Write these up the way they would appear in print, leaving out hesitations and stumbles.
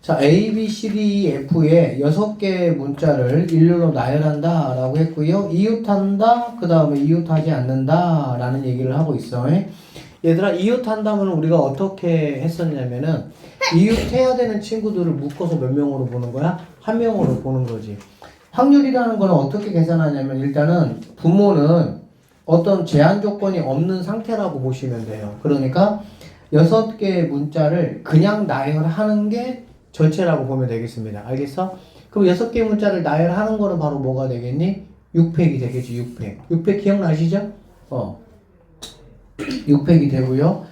자, A, B, C, D, F의 6개의 문자를 일렬로 나열한다 라고 했고요. 이웃한다, 그 다음에 이웃하지 않는다 라는 얘기를 하고 있어. 얘들아, 이웃한다면 우리가 어떻게 했었냐면은 이웃해야 되는 친구들을 묶어서 몇 명으로 보는 거야? 한 명으로 보는 거지. 확률이라는 거는 어떻게 계산하냐면 일단은 부모는 어떤 제한 조건이 없는 상태라고 보시면 돼요. 그러니까 6개의 문자를 그냥 나열하는 게 전체라고 보면 되겠습니다. 알겠어? 그럼 6개의 문자를 나열하는 거는 바로 뭐가 되겠니? 6팩이 되겠지, 6팩. 6팩 기억나시죠? 6팩이 되고요.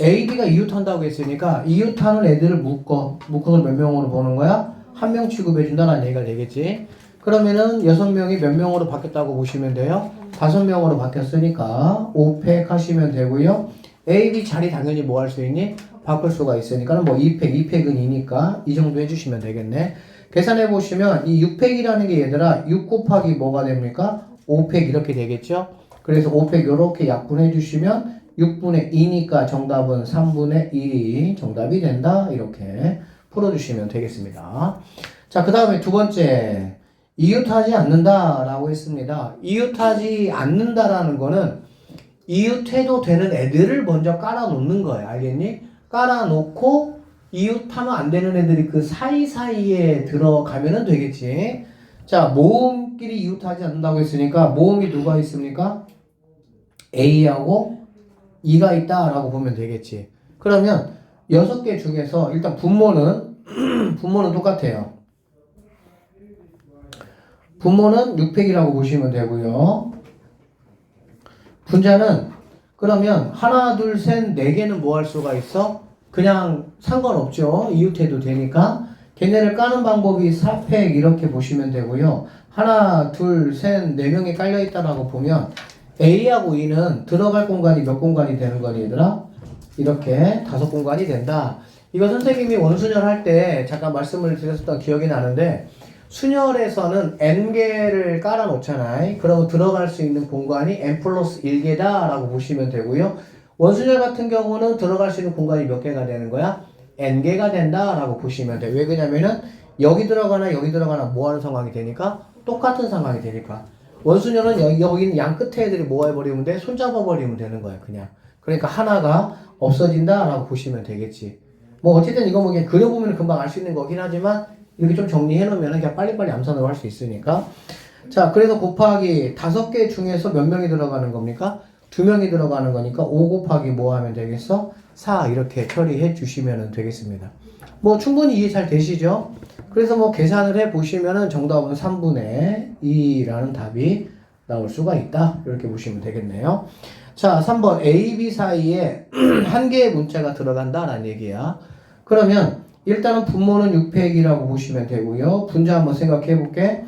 A, B가 이웃한다고 했으니까 이웃하는 애들을 묶어서 몇 명으로 보는 거야? 한 명 취급해준다는 얘기가 되겠지. 그러면은 6명이 몇 명으로 바뀌었다고 보시면 돼요? 5명으로 바뀌었으니까 5팩 하시면 되고요. A, B 자리 당연히 뭐 할 수 있니? 바꿀 수가 있으니까 뭐 2팩, 2팩은 2니까 이 정도 해주시면 되겠네. 계산해 보시면 이 6팩이라는 게 얘들아 6 곱하기 뭐가 됩니까? 5팩 이렇게 되겠죠? 그래서 5팩 이렇게 약분해 주시면 6분의 2니까 정답은 3분의 1이 정답이 된다. 이렇게 풀어주시면 되겠습니다. 자, 그 다음에 두 번째. 이웃하지 않는다 라고 했습니다. 이웃하지 않는다라는 거는 이웃해도 되는 애들을 먼저 깔아놓는 거예요. 알겠니? 깔아놓고 이웃하면 안 되는 애들이 그 사이사이에 들어가면 되겠지. 자, 모음끼리 이웃하지 않는다고 했으니까 모음이 누가 있습니까? A하고 E가 있다라고 보면 되겠지. 그러면 6개 중에서 일단 분모는 똑같아요. 분모는 6팩이라고 보시면 되고요. 분자는 그러면 하나, 둘, 셋, 4개는 뭐 할 수가 있어? 그냥 상관없죠. 이웃해도 되니까. 걔네를 까는 방법이 4팩 이렇게 보시면 되고요. 하나, 둘, 셋, 4명이 깔려있다라고 보면 A하고 E는 들어갈 공간이 몇 공간이 되는 거니 얘들아? 이렇게 5공간이 된다. 이거 선생님이 원순열 할 때 잠깐 말씀을 드렸었던 기억이 나는데 순열에서는 n개를 깔아 놓잖아요. 그러면 들어갈 수 있는 공간이 n 플러스 1개다 라고 보시면 되고요. 원순열 같은 경우는 들어갈 수 있는 공간이 몇 개가 되는 거야? n개가 된다 라고 보시면 돼요. 왜 그러냐면은 여기 들어가나 뭐 하는 상황이 되니까 똑같은 상황이 되니까. 원순열은 여기 있는 양 끝에 애들이 뭐 해버리면 돼? 손잡아 버리면 되는 거야 그냥. 그러니까 하나가 없어진다 라고 보시면 되겠지. 뭐 어쨌든 이거 뭐 그냥 그려보면 금방 알 수 있는 거긴 하지만 이렇게 좀 정리해 놓으면 그냥 빨리빨리 암산으로 할 수 있으니까. 자, 그래서 곱하기 5개 중에서 몇 명이 들어가는 겁니까? 2명이 들어가는 거니까 5 곱하기 뭐 하면 되겠어? 4 이렇게 처리해 주시면 되겠습니다. 뭐 충분히 이해 잘 되시죠? 그래서 뭐 계산을 해 보시면은 정답은 3분의 2라는 답이 나올 수가 있다. 이렇게 보시면 되겠네요. 자, 3번 A, B 사이에 한 개의 문자가 들어간다라는 얘기야. 그러면 일단은 분모는 6팩이라고 보시면 되고요. 분자 한번 생각해 볼게.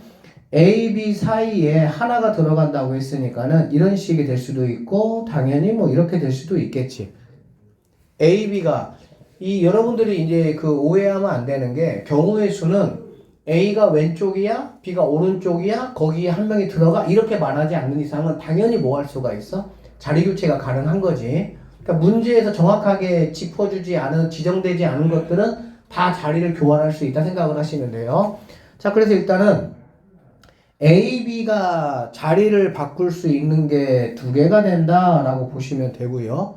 A, B 사이에 하나가 들어간다고 했으니까는 이런 식이 될 수도 있고 당연히 뭐 이렇게 될 수도 있겠지. A, B가 여러분들이 이제 그 오해하면 안 되는 게 경우의 수는 A가 왼쪽이야, B가 오른쪽이야, 거기에 한 명이 들어가 이렇게 말하지 않는 이상은 당연히 뭐 할 수가 있어? 자리 교체가 가능한 거지. 그러니까 문제에서 정확하게 짚어주지 않은, 지정되지 않은 것들은 다 자리를 교환할 수 있다 생각을 하시면 돼요. 자, 그래서 일단은 A, B가 자리를 바꿀 수 있는 게 2개가 된다라고 보시면 되고요.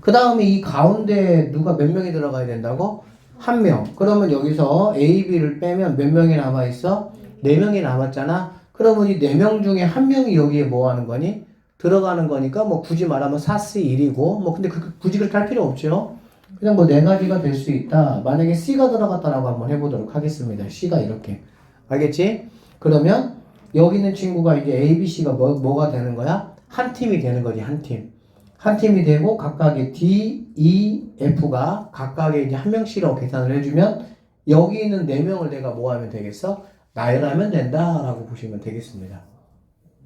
그 다음에 이 가운데 누가 몇 명이 들어가야 된다고? 1명. 그러면 여기서 A, B를 빼면 몇 명이 남아있어? 4명이 남았잖아. 그러면 이 4명 중에 1명이 여기에 뭐 하는 거니? 들어가는 거니까 뭐 굳이 말하면 4C1이고 뭐 근데 굳이 그렇게 할 필요 없죠. 그냥 뭐 4가지가 될 수 있다. 만약에 C가 들어갔다라고 한번 해보도록 하겠습니다. C가 이렇게. 알겠지? 그러면 여기 있는 친구가 이제 A, B, C가 뭐가 되는 거야? 한 팀이 되는 거지, 한 팀. 한 팀이 되고 각각의 D, E, F가 각각의 이제 한 명씩으로 계산을 해주면 여기 있는 4명을 내가 뭐 하면 되겠어? 나열하면 된다라고 보시면 되겠습니다.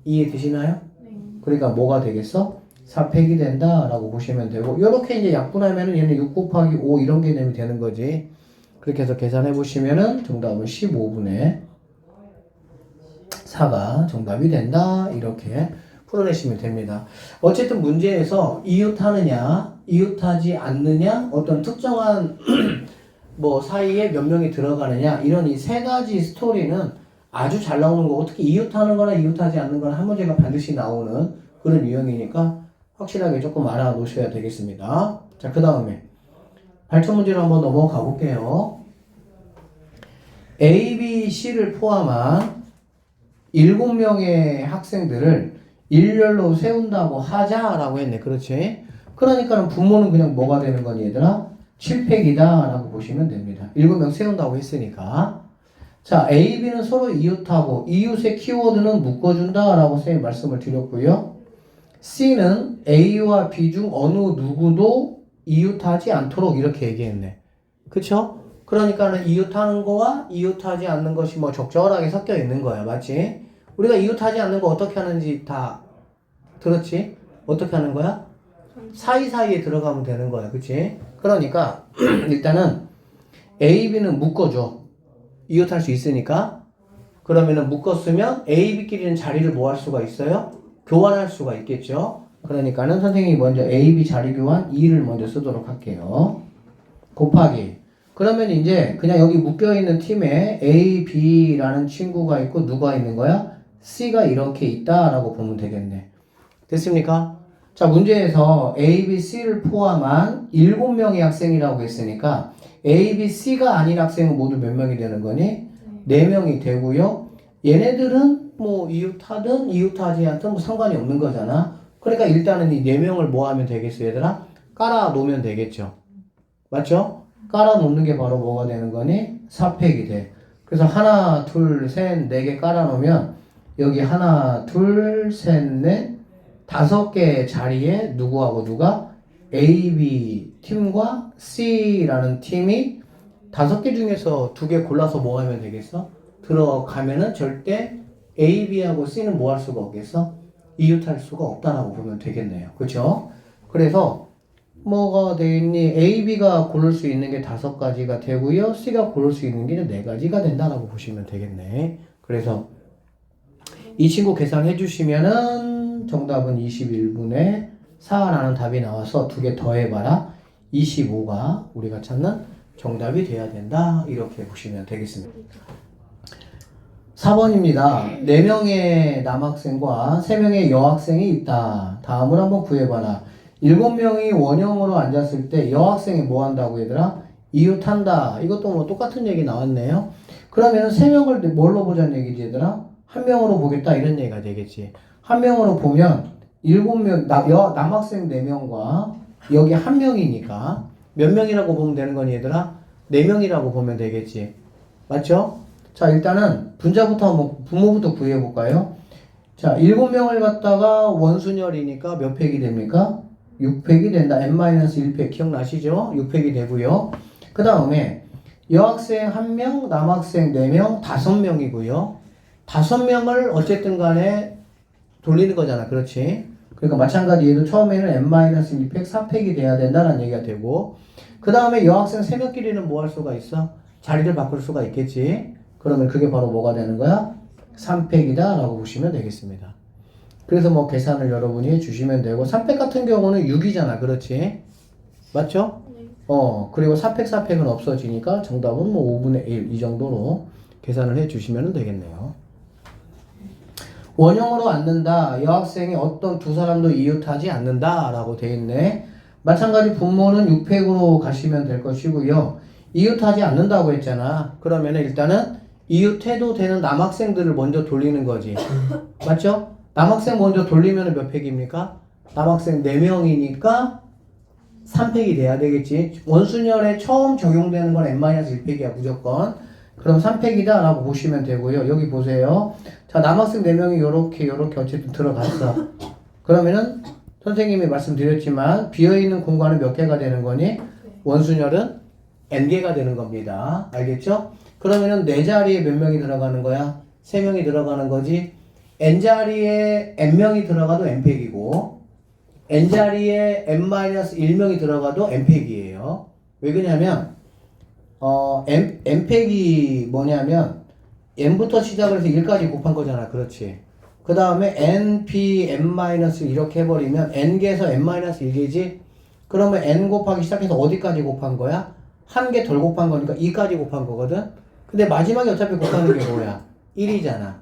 이해되시나요? 네. 그러니까 뭐가 되겠어? 4팩이 된다라고 보시면 되고 이렇게 이제 약분하면은 얘는 6 곱하기 5 이런 개념이 되는 거지. 그렇게 해서 계산해 보시면은 정답은 15분의 4가 정답이 된다. 이렇게 풀어내시면 됩니다. 어쨌든 문제에서 이웃하느냐, 이웃하지 않느냐, 어떤 특정한 뭐 사이에 몇 명이 들어가느냐 이런 이 세 가지 스토리는 아주 잘 나오는 거고 특히 이웃하는 거나 이웃하지 않는 거나 한 문제가 반드시 나오는 그런 유형이니까 확실하게 조금 알아 놓으셔야 되겠습니다. 자, 그 다음에 발전 문제로 한번 넘어가 볼게요. A, B, C를 포함한 7명의 학생들을 일렬로 세운다고 하자라고 했네. 그렇지? 그러니까는 부모는 그냥 뭐가 되는 거니 얘들아? 7팩이다 라고 보시면 됩니다. 7명 세운다고 했으니까. 자, A, B는 서로 이웃하고 이웃의 키워드는 묶어준다 라고 선생님이 말씀을 드렸고요. C는 A와 B 중 어느 누구도 이웃하지 않도록 이렇게 얘기했네. 그쵸? 그러니까는 이웃하는 거와 이웃하지 않는 것이 뭐 적절하게 섞여 있는 거야. 맞지? 우리가 이웃하지 않는 거 어떻게 하는지 다 들었지? 어떻게 하는 거야? 사이사이에 들어가면 되는 거야. 그치? 그러니까 일단은 A, B는 묶어줘. 이웃할 수 있으니까. 그러면은 묶었으면 A, B끼리는 자리를 뭐 할 수가 있어요? 교환할 수가 있겠죠. 그러니까는 선생님이 먼저 A, B 자리 교환 2를 먼저 쓰도록 할게요. 곱하기. 그러면 이제 그냥 여기 묶여있는 팀에 A, B라는 친구가 있고 누가 있는 거야? C가 이렇게 있다라고 보면 되겠네. 됐습니까? 자, 문제에서 A, B, C를 포함한 7명의 학생이라고 했으니까 A, B, C가 아닌 학생은 모두 몇 명이 되는 거니? 4명이 되고요. 얘네들은 뭐 이웃하든 이웃하지 않든 뭐 상관이 없는 거잖아. 그러니까 일단은 이 4명을 뭐 하면 되겠어, 얘들아? 깔아 놓으면 되겠죠. 맞죠? 깔아 놓는 게 바로 뭐가 되는 거니? 4팩이 돼. 그래서 하나, 둘, 셋, 4개 깔아 놓으면 여기 하나, 둘, 셋, 넷, 5개 자리에 누구하고 누가? A, B 팀과 C라는 팀이 5개 중에서 2개 골라서 뭐 하면 되겠어? 들어가면은 절대 A, B하고 C는 뭐 할 수가 없겠어? 이웃할 수가 없다라고 보면 되겠네요. 그렇죠? 그래서 뭐가 되겠니? A, B가 고를 수 있는 게 5가지가 되고요. C가 고를 수 있는 게 4가지가 된다라고 보시면 되겠네. 그래서 이 친구 계산해 주시면은 정답은 21분의 4라는 답이 나와서 2개 더해봐라. 25가 우리가 찾는 정답이 돼야 된다. 이렇게 보시면 되겠습니다. 4번입니다. 4명의 남학생과 3명의 여학생이 있다. 다음을 한번 구해봐라. 7명이 원형으로 앉았을 때 여학생이 뭐 한다고 얘들아? 이웃한다. 이것도 뭐 똑같은 얘기 나왔네요. 그러면 3명을 뭘로 보자는 얘기지 얘들아? 1명으로 보겠다 이런 얘기가 되겠지. 1명으로 보면 7명, 남학생 4명과 여기 1명이니까 몇 명이라고 보면 되는 거니 얘들아? 4명이라고 보면 되겠지. 맞죠? 자, 일단은 분자부터 한번 부모부터 구해볼까요? 자, 7명을 갖다가 원순열이니까 몇 팩이 됩니까? 6팩이 된다. n-1팩 기억나시죠? 6팩이 되고요. 그 다음에 여학생 1명, 남학생 4명, 5명이고요. 5명을 어쨌든 간에 돌리는 거잖아. 그렇지? 그러니까 마찬가지 얘도 처음에는 n-1팩 4팩이 돼야 된다는 얘기가 되고 그 다음에 여학생 3명끼리는 뭐 할 수가 있어? 자리를 바꿀 수가 있겠지? 그러면 그게 바로 뭐가 되는 거야? 3팩이다 라고 보시면 되겠습니다. 그래서 뭐 계산을 여러분이 해주시면 되고 3팩 같은 경우는 6이잖아. 그렇지? 맞죠? 네. 그리고 4팩, 4팩은 없어지니까 정답은 뭐 5분의 1 이 정도로 계산을 해주시면 되겠네요. 원형으로 앉는다. 여학생이 어떤 두 사람도 이웃하지 않는다 라고 돼 있네. 마찬가지 분모는 6팩으로 가시면 될 것이고요. 이웃하지 않는다고 했잖아. 그러면 일단은 이웃해도 되는 남학생들을 먼저 돌리는 거지. 맞죠? 남학생 먼저 돌리면 몇 팩입니까? 남학생 4명이니까 3팩이 돼야 되겠지. 원순열에 처음 적용되는 건 n-1팩이야 무조건. 그럼 3팩이다 라고 보시면 되고요. 여기 보세요. 자, 남학생 4명이 요렇게 어쨌든 들어갔어. 그러면은 선생님이 말씀드렸지만 비어있는 공간은 몇 개가 되는 거니? 원순열은 n개가 되는 겁니다. 알겠죠? 그러면은 4자리에 몇 명이 들어가는 거야? 3명이 들어가는 거지. n자리에 n명이 들어가도 n팩이고 n자리에 n-1명이 들어가도 n팩이에요. 왜 그러냐면 n팩이 뭐냐면 n부터 시작을 해서 1까지 곱한 거잖아. 그렇지. 그 다음에 np, n- 이렇게 해버리면 n개에서 n-1개지. 그러면 n 곱하기 시작해서 어디까지 곱한 거야? 한 개 덜 곱한 거니까 2까지 곱한 거거든. 근데 마지막에 어차피 곱하는 게 뭐야? 1이잖아.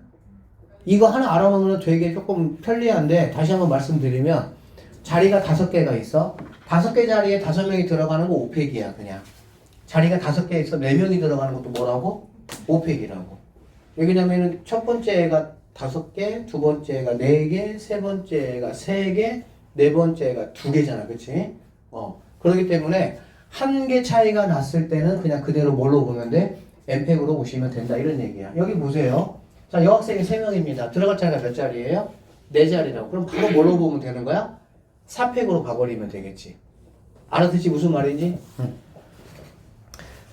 이거 하나 알아놓으면 되게 조금 편리한데 다시 한번 말씀드리면 자리가 5개가 있어. 5개 자리에 5명이 들어가는 거 5팩이야 그냥. 자리가 5개 있어. 4명이 들어가는 것도 뭐라고? 5팩이라고. 왜냐면은 첫 번째가 5개, 두 번째가 4개, 세 번째가 3개, 네 번째가 2개잖아. 그치? 그렇기 때문에 한 개 차이가 났을 때는 그냥 그대로 뭘로 보면 돼? N팩으로 보시면 된다. 이런 얘기야. 여기 보세요. 자, 여학생이 3명입니다. 들어갈 자리가 몇 자리예요? 4자리라고. 그럼 바로 뭘로 보면 되는 거야? 4팩으로 가버리면 되겠지. 알아듣지 무슨 말인지?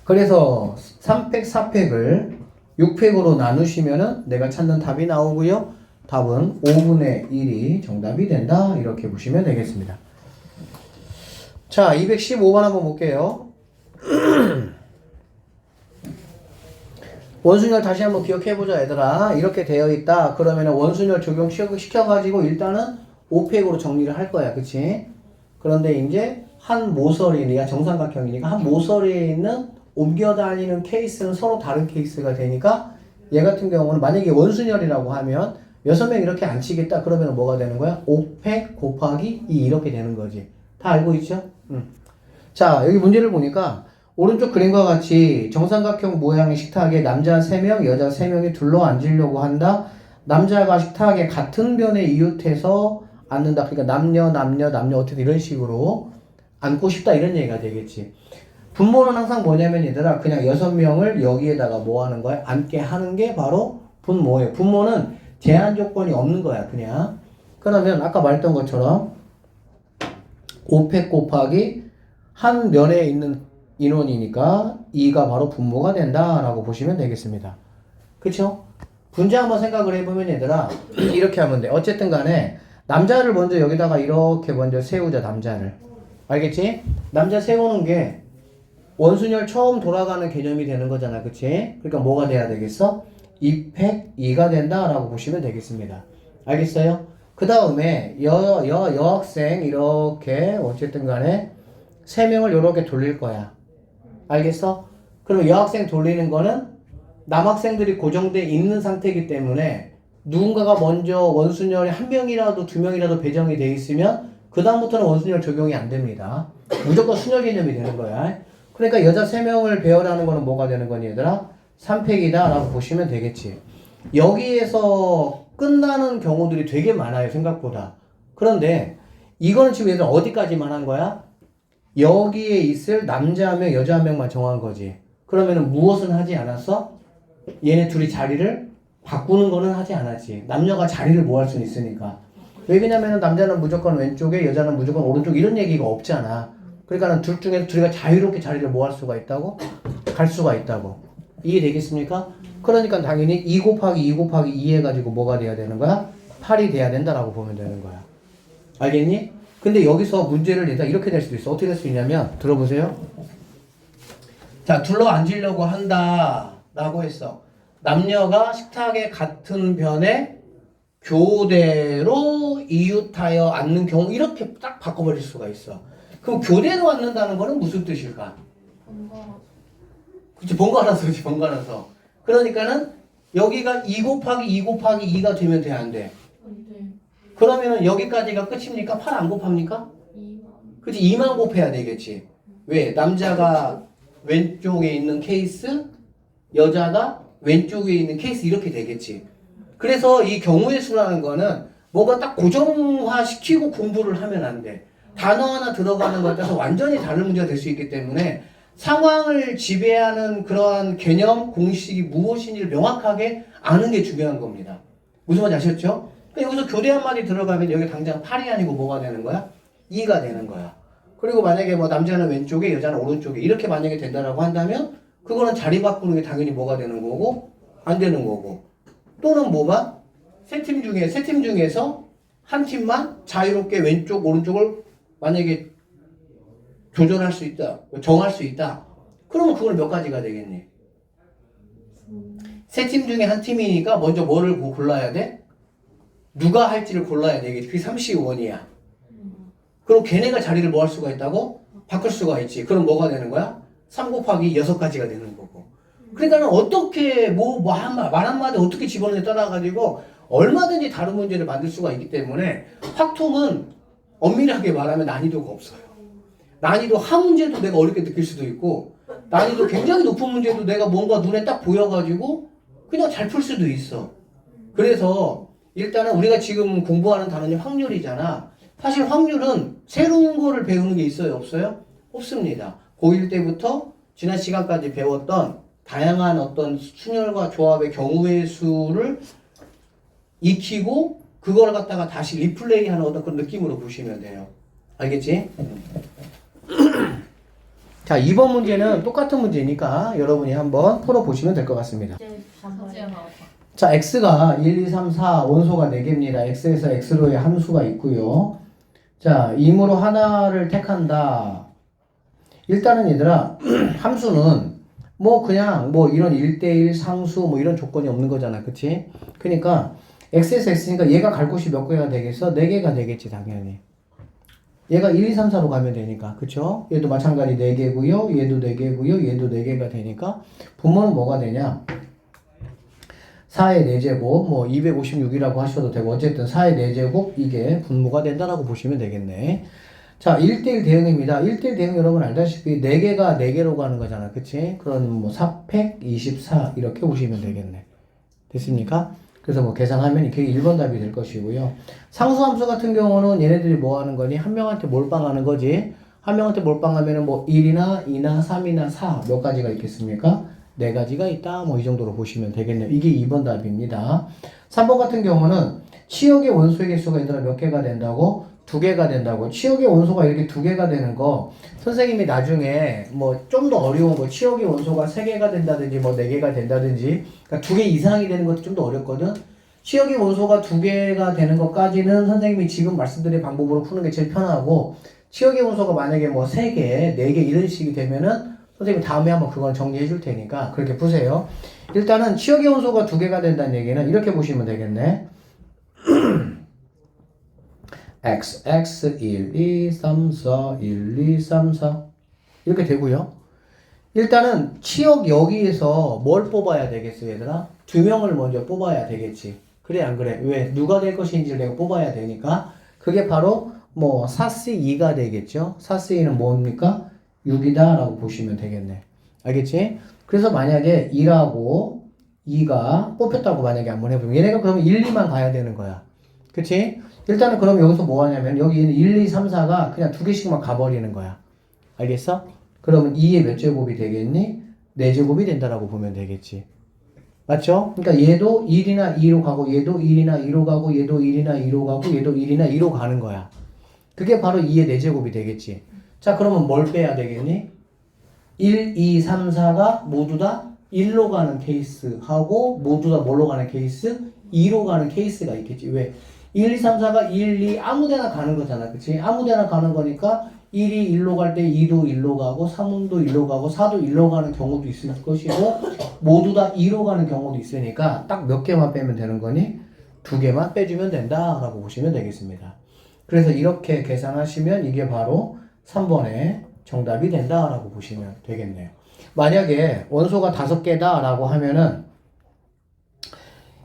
그래서 3팩, 4팩을 6팩으로 나누시면은 내가 찾는 답이 나오고요. 답은 5분의 1이 정답이 된다. 이렇게 보시면 되겠습니다. 자, 215번 한번 볼게요. 원순열 다시 한번 기억해보자 얘들아. 이렇게 되어 있다. 그러면 원순열 적용시켜가지고 일단은 5팩으로 정리를 할 거야. 그치? 그런데 이제 한 모서리니까 정삼각형이니까 한 모서리에 있는 옮겨 다니는 케이스는 서로 다른 케이스가 되니까 얘 같은 경우는 만약에 원순열이라고 하면 6명 이렇게 안 치겠다. 그러면 뭐가 되는 거야? 5팩 곱하기 2 이렇게 되는 거지. 다 알고 있죠? 자, 여기 문제를 보니까 오른쪽 그림과 같이 정삼각형 모양의 식탁에 남자 3명, 여자 3명이 둘러앉으려고 한다. 남자가 식탁에 같은 변에 이웃해서 앉는다. 그러니까 남녀 어떻게 이런 식으로 앉고 싶다 이런 얘기가 되겠지. 분모는 항상 뭐냐면 얘들아 그냥 6명을 여기에다가 뭐 하는 거야? 앉게 하는 게 바로 분모예요. 분모는 제한 조건이 없는 거야 그냥. 그러면 아까 말했던 것처럼 5팩 곱하기 한 면에 있는 인원이니까 2가 바로 분모가 된다라고 보시면 되겠습니다. 그쵸? 분자 한번 생각을 해보면 얘들아 이렇게 하면 돼. 어쨌든 간에 남자를 먼저 여기다가 이렇게 먼저 세우자. 남자를 알겠지? 남자 세우는 게 원순열 처음 돌아가는 개념이 되는 거잖아. 그치? 그러니까 뭐가 돼야 되겠어? 2팩 2가 된다라고 보시면 되겠습니다. 알겠어요? 그 다음에 여학생 이렇게 어쨌든 간에 3명을 이렇게 돌릴 거야. 알겠어? 그럼 여학생 돌리는 거는 남학생들이 고정돼 있는 상태이기 때문에 누군가가 먼저 원순열이 1명이라도 2명이라도 배정이 돼 있으면 그 다음부터는 원순열 적용이 안 됩니다. 무조건 순열 개념이 되는 거야. 그러니까 여자 3명을 배열하는 거는 뭐가 되는 거니 얘들아? 3팩이다 라고 보시면 되겠지. 여기에서 끝나는 경우들이 되게 많아요 생각보다. 그런데 이거는 지금 얘들 어디까지만 한 거야? 여기에 있을 남자 1명 여자 1명만 정한 거지. 그러면은 무엇은 하지 않았어? 얘네 둘이 자리를 바꾸는 거는 하지 않았지. 남녀가 자리를 뭐 할 수는 있으니까. 왜냐면은 남자는 무조건 왼쪽에 여자는 무조건 오른쪽 이런 얘기가 없잖아. 그러니까는 둘 중에 둘이가 자유롭게 자리를 뭐 할 수가 있다고? 갈 수가 있다고. 이해되겠습니까? 그러니까 당연히 2 곱하기 2 곱하기 2 해가지고 뭐가 돼야 되는 거야? 8이 돼야 된다라고 보면 되는 거야. 알겠니? 근데 여기서 문제를 내다 이렇게 될 수도 있어. 어떻게 될 수 있냐면 들어보세요. 자, 둘러 앉으려고 한다 라고 했어. 남녀가 식탁에 같은 변에 교대로 이웃하여 앉는 경우 이렇게 딱 바꿔버릴 수가 있어. 그럼 교대로 앉는다는 거는 무슨 뜻일까? 그치, 번갈아서 그치, 번갈아서. 그러니까는 여기가 2 곱하기 2 곱하기 2가 되면 돼, 안 돼? 그러면은 여기까지가 끝입니까? 8 안 곱합니까? 2만. 그치, 2만 곱해야 되겠지. 왜? 남자가 왼쪽에 있는 케이스, 여자가 왼쪽에 있는 케이스 이렇게 되겠지. 그래서 이 경우의 수라는 거는 뭐가 딱 고정화시키고 공부를 하면 안 돼. 단어 하나 들어가는 것에 따라서 완전히 다른 문제가 될 수 있기 때문에 상황을 지배하는 그러한 개념, 공식이 무엇인지를 명확하게 아는 게 중요한 겁니다. 무슨 말인지 아셨죠? 그러니까 여기서 교대 한마디 들어가면 여기 당장 8이 아니고 뭐가 되는 거야? 2가 되는 거야. 그리고 만약에 뭐 남자는 왼쪽에 여자는 오른쪽에 이렇게 만약에 된다라고 한다면 그거는 자리 바꾸는 게 당연히 뭐가 되는 거고 안 되는 거고 또는 뭐가 세 팀 중에서 한 팀만 자유롭게 왼쪽 오른쪽을 만약에 조절할 수 있다, 정할 수 있다. 그러면 그걸 몇 가지가 되겠니? 세 팀 중에 한 팀이니까 먼저 뭐를 골라야 돼? 누가 할지를 골라야 되겠지. 그게 35원이야. 그럼 걔네가 자리를 뭐 할 수가 있다고? 바꿀 수가 있지. 그럼 뭐가 되는 거야? 3 곱하기 6가지가 되는 거고. 그러니까는 어떻게 말 한마디 어떻게 집어넣느냐에 따라가지고 얼마든지 다른 문제를 만들 수가 있기 때문에 확통은 엄밀하게 말하면 난이도가 없어요. 난이도 한 문제도 내가 어렵게 느낄 수도 있고 난이도 굉장히 높은 문제도 내가 뭔가 눈에 딱 보여가지고 그냥 잘 풀 수도 있어. 그래서 일단은 우리가 지금 공부하는 단원이 확률이잖아. 사실 확률은 새로운 거를 배우는 게 있어요? 없어요? 없습니다. 고1 때부터 지난 시간까지 배웠던 다양한 어떤 순열과 조합의 경우의 수를 익히고 그걸 갖다가 다시 리플레이하는 어떤 그런 느낌으로 보시면 돼요. 알겠지? 자, 2번 문제는 똑같은 문제니까 여러분이 한번 풀어보시면 될 것 같습니다. 자, x가 1, 2, 3, 4 원소가 4개입니다. x에서 x로의 함수가 있고요. 자, 임으로 하나를 택한다. 일단은 얘들아, 함수는 그냥 이런 1대1 상수 이런 조건이 없는 거잖아. 그치? 그러니까 x에서 x니까 얘가 갈 곳이 몇 개가 되겠어? 4개가 되겠지, 당연히. 얘가 1, 2, 3, 4로 가면 되니까. 그쵸? 얘도 마찬가지 4개고요. 얘도 4개고요. 얘도 4개가 되니까 분모는 뭐가 되냐? 4의 4제곱, 256이라고 하셔도 되고, 어쨌든 4의 4제곱, 이게 분모가 된다라고 보시면 되겠네. 자, 1대1 대응입니다. 1대1 대응 여러분 알다시피 4개가 4개로 가는 거잖아. 그치? 그럼 4팩 24 이렇게 보시면 되겠네. 됐습니까? 그래서 계산하면 이게 1번 답이 될 것이고요. 상수함수 같은 경우는 얘네들이 뭐 하는 거니? 한 명한테 몰빵하는 거지. 한 명한테 몰빵하면은 1이나 2나 3이나 4 몇 가지가 있겠습니까? 4가지가 있다. 이 정도로 보시면 되겠네요. 이게 2번 답입니다. 3번 같은 경우는 치역의 원소의 개수가 얘들아 몇 개가 된다고? 2개가 된다고. 치역의 원소가 이렇게 2개가 되는 거 선생님이 나중에 좀 더 어려운 거 치역의 원소가 3개가 된다든지 4개가 된다든지 그러니까 2개 이상이 되는 것도 좀 더 어렵거든. 치역의 원소가 2개가 되는 것까지는 선생님이 지금 말씀드린 방법으로 푸는 게 제일 편하고 치역의 원소가 만약에 3개, 4개 이런 식이 되면은 선생님 다음에 한번 그건 정리해 줄 테니까 그렇게 푸세요. 일단은 치역의 원소가 2개가 된다는 얘기는 이렇게 보시면 되겠네. x, x, 1, 2, 3, 4, 1, 2, 3, 4 이렇게 되고요. 일단은 치역 여기에서 뭘 뽑아야 되겠어 얘들아? 2명을 먼저 뽑아야 되겠지. 그래 안 그래? 왜? 누가 될 것인지를 내가 뽑아야 되니까 그게 바로 4C2가 되겠죠. 4C2는 뭡니까? 6이다 라고 보시면 되겠네. 알겠지? 그래서 만약에 1하고 2가 뽑혔다고 만약에 한번 해보면 얘네가 그러면 1, 2만 가야 되는 거야. 그치? 일단은 그럼 여기서 뭐 하냐면 여기 있는 1, 2, 3, 4가 그냥 2개씩만 가버리는 거야. 알겠어? 그러면 2의 몇 제곱이 되겠니? 4제곱이 된다라고 보면 되겠지. 맞죠? 그러니까 얘도 1이나 2로 가고 얘도 1이나 2로 가고 얘도 1이나 2로 가고 얘도 1이나 2로 가는 거야. 그게 바로 2의 4제곱이 되겠지. 자, 그러면 뭘 빼야 되겠니? 1, 2, 3, 4가 모두 다 1로 가는 케이스하고 모두 다 뭘로 가는 케이스? 2로 가는 케이스가 있겠지. 왜? 1, 2, 3, 4가 1, 2 아무데나 가는 거잖아. 그치? 아무데나 가는 거니까 1이 1로 갈 때 2도 1로 가고 3도 1로 가고 4도 1로 가는 경우도 있을 것이고 모두 다 2로 가는 경우도 있으니까 딱 몇 개만 빼면 되는 거니? 2개만 빼주면 된다라고 보시면 되겠습니다. 그래서 이렇게 계산하시면 이게 바로 3번의 정답이 된다라고 보시면 되겠네요. 만약에 원소가 5개다 라고 하면은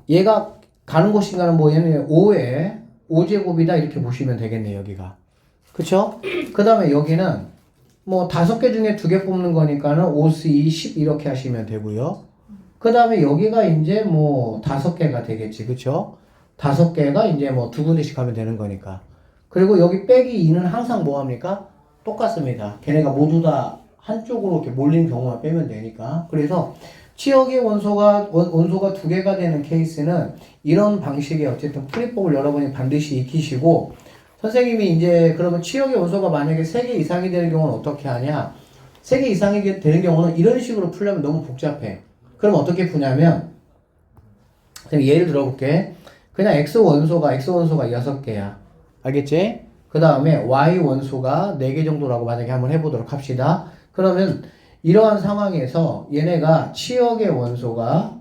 얘가 가는 곳인가는 얘는 5에 5제곱이다 이렇게 보시면 되겠네요. 여기가. 그쵸? 그 다음에 여기는 5개 중에 2개 뽑는 거니까는 5C 10 이렇게 하시면 되고요. 그 다음에 여기가 이제 5개가 되겠지. 그쵸? 5개가 이제 2군데씩 하면 되는 거니까. 그리고 여기 빼기 2는 항상 뭐합니까? 똑같습니다. 걔네가 모두 다 한쪽으로 이렇게 몰린 경우만 빼면 되니까. 그래서 치역의 원소가 2개가 되는 케이스는 이런 방식의 어쨌든 풀이법을 여러분이 반드시 익히시고 선생님이 이제 그러면 치역의 원소가 만약에 3개 이상이 되는 경우는 어떻게 하냐? 3개 이상이 되는 경우는 이런 식으로 풀려면 너무 복잡해. 그럼 어떻게 푸냐면 예를 들어볼게. 그냥 X 원소가 6개야. 알겠지? 그 다음에 Y 원소가 4개 정도라고 만약에 한번 해보도록 합시다. 그러면 이러한 상황에서 얘네가 치역의 원소가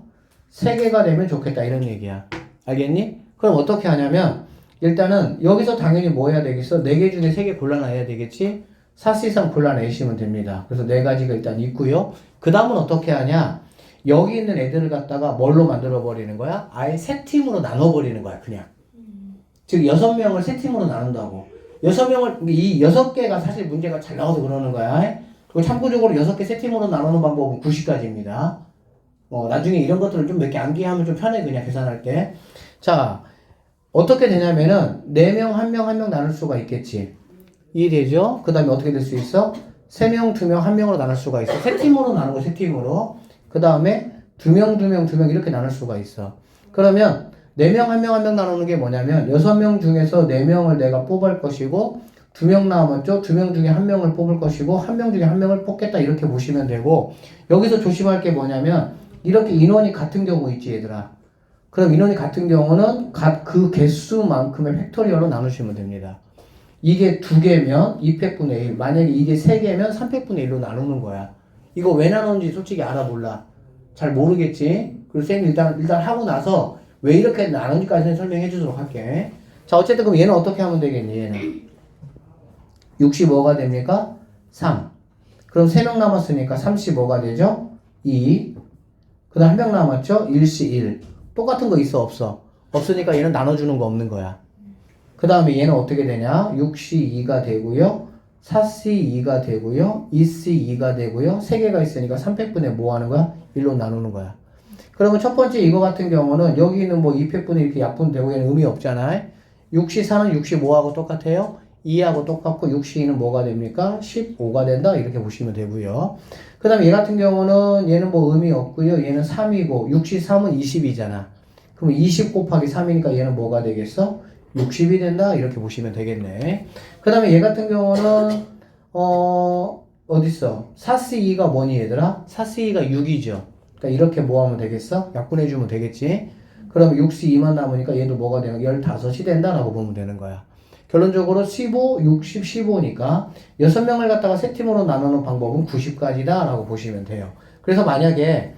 3개가 되면 좋겠다 이런 얘기야. 알겠니? 그럼 어떻게 하냐면 일단은 여기서 당연히 뭐 해야 되겠어? 4개 중에 3개 골라놔야 되겠지? 사시상 골라내시면 됩니다. 그래서 네 가지가 일단 있고요. 그 다음은 어떻게 하냐? 여기 있는 애들을 갖다가 뭘로 만들어 버리는 거야? 아예 세 팀으로 나눠 버리는 거야, 그냥. 즉 6명을 세 팀으로 나눈다고. 6명을 이 6개가 사실 문제가 잘 나와서 그러는 거야. 그리고 참고적으로 6개 세 팀으로 나누는 방법은 90까지입니다. 나중에 이런 것들을 좀 몇 개 암기하면 좀 편해, 그냥 계산할 때. 자, 어떻게 되냐면은 4명, 1명, 1명 나눌 수가 있겠지. 이해되죠? 그 다음에 어떻게 될 수 있어? 3명, 2명, 1명으로 나눌 수가 있어. 세 팀으로 나누는 거, 세 팀으로. 그 다음에 2명, 2명, 2명 이렇게 나눌 수가 있어. 그러면 4명, 1명, 1명 나누는 게 뭐냐면 6명 중에서 4명을 내가 뽑을 것이고 2명 남았죠? 2명 중에 1명을 뽑을 것이고 1명 중에 1명을 뽑겠다 이렇게 보시면 되고 여기서 조심할 게 뭐냐면 이렇게 인원이 같은 경우 있지 얘들아. 그럼 인원이 같은 경우는 그 개수만큼의 팩토리얼로 나누시면 됩니다. 이게 2개면 200분의 1, 만약에 이게 3개면 300분의 1로 나누는 거야. 이거 왜 나누는지 솔직히 알아 몰라. 잘 모르겠지? 그리고 쌤 일단 하고 나서 왜 이렇게 나누는지까지는 설명해 주도록 할게. 자, 어쨌든 그럼 얘는 어떻게 하면 되겠니, 얘는? 65가 됩니까? 3. 그럼 3명 남았으니까 35가 되죠? 2. 그 다음 1명 남았죠? 1시 1. 똑같은 거 있어, 없어? 없으니까 얘는 나눠주는 거 없는 거야. 그 다음에 얘는 어떻게 되냐? 6시 2가 되고요. 4시 2가 되고요. 2시 2가 되고요. 3개가 있으니까 300분의 뭐 하는 거야? 1로 나누는 거야. 그러면 첫 번째 이거 같은 경우는 여기는 뭐 200분의 이렇게 약분되고 얘는 의미 없잖아. 6시 4는 65하고 똑같아요. 2하고 똑같고 6시 2는 뭐가 됩니까? 15가 된다. 이렇게 보시면 되고요. 그 다음에 얘 같은 경우는 얘는 뭐 의미 없고요. 얘는 3이고 6시 3은 20이잖아. 그럼 20 곱하기 3이니까 얘는 뭐가 되겠어? 60이 된다. 이렇게 보시면 되겠네. 그 다음에 얘 같은 경우는 어딨어? 4C2가 뭐니 얘들아? 4C2가 6이죠. 그러니까 이렇게 뭐 하면 되겠어? 약분해주면 되겠지. 그럼 6C 2만 남으니까 얘도 뭐가 되는 15이 된다라고 보면 되는 거야. 결론적으로 15, 60, 15니까 6명을 갖다가 세 팀으로 나누는 방법은 90까지다 라고 보시면 돼요. 그래서 만약에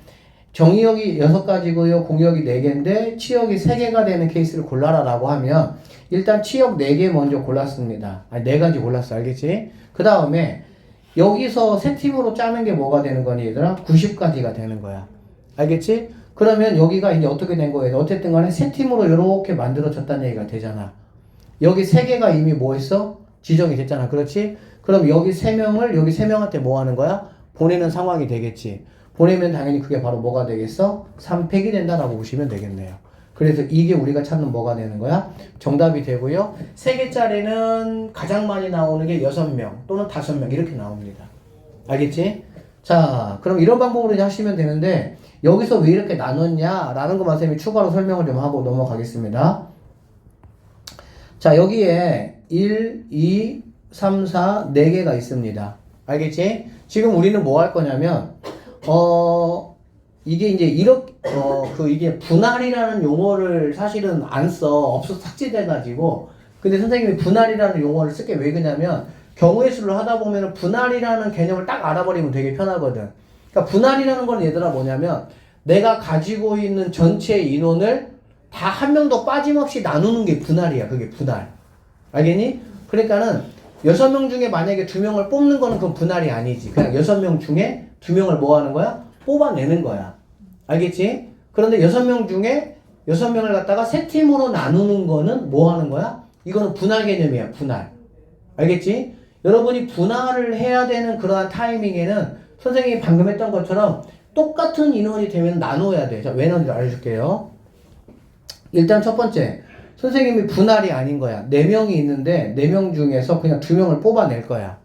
정의역이 6가지고요, 공역이 4개인데 치역이 3개가 되는 케이스를 골라라 라고 하면 일단 치역 4개 먼저 골랐습니다. 아니 4가지 골랐어. 알겠지? 그 다음에 여기서 세 팀으로 짜는 게 뭐가 되는 거니 얘들아? 90까지가 되는 거야. 알겠지? 그러면 여기가 이제 어떻게 된 거예요? 어쨌든 간에 세 팀으로 이렇게 만들어졌다는 얘기가 되잖아. 여기 3개가 이미 뭐 했어? 지정이 됐잖아. 그렇지? 그럼 여기 3명을 여기 3명한테 뭐 하는 거야? 보내는 상황이 되겠지. 보내면 당연히 그게 바로 뭐가 되겠어? 3팩이 된다라고 보시면 되겠네요. 그래서 이게 우리가 찾는 뭐가 되는 거야? 정답이 되고요. 3개짜리는 가장 많이 나오는 게 6명 또는 5명 이렇게 나옵니다. 알겠지? 자, 그럼 이런 방법으로 이제 하시면 되는데 여기서 왜 이렇게 나눴냐? 라는 것만 쌤이 추가로 설명을 좀 하고 넘어가겠습니다. 자, 여기에 1, 2, 3, 4, 4개가 있습니다. 알겠지? 지금 우리는 뭐 할 거냐면 이게 이제 이렇게 이게 분할이라는 용어를 사실은 안 써. 없어 삭제돼가지고. 근데 선생님이 분할이라는 용어를 쓸게 왜 그러냐면 경우의 수를 하다 보면은 분할이라는 개념을 딱 알아버리면 되게 편하거든. 그러니까 분할이라는 건 얘들아 뭐냐면 내가 가지고 있는 전체 인원을 다 한 명도 빠짐없이 나누는 게 분할이야. 그게 분할. 알겠니? 그러니까는 6명 중에 만약에 2명을 뽑는 거는 그건 분할이 아니지. 그냥 6명 중에 2명을 뭐 하는 거야? 뽑아내는 거야. 알겠지? 그런데 6명 중에 6명을 갖다가 세 팀으로 나누는 거는 뭐 하는 거야? 이거는 분할 개념이야. 분할. 알겠지? 여러분이 분할을 해야 되는 그러한 타이밍에는 선생님이 방금 했던 것처럼 똑같은 인원이 되면 나눠야 돼. 자, 왜 나누는지 알려줄게요. 일단 첫 번째, 선생님이 분할이 아닌 거야. 4명이 있는데 4명 중에서 그냥 2명을 뽑아낼 거야.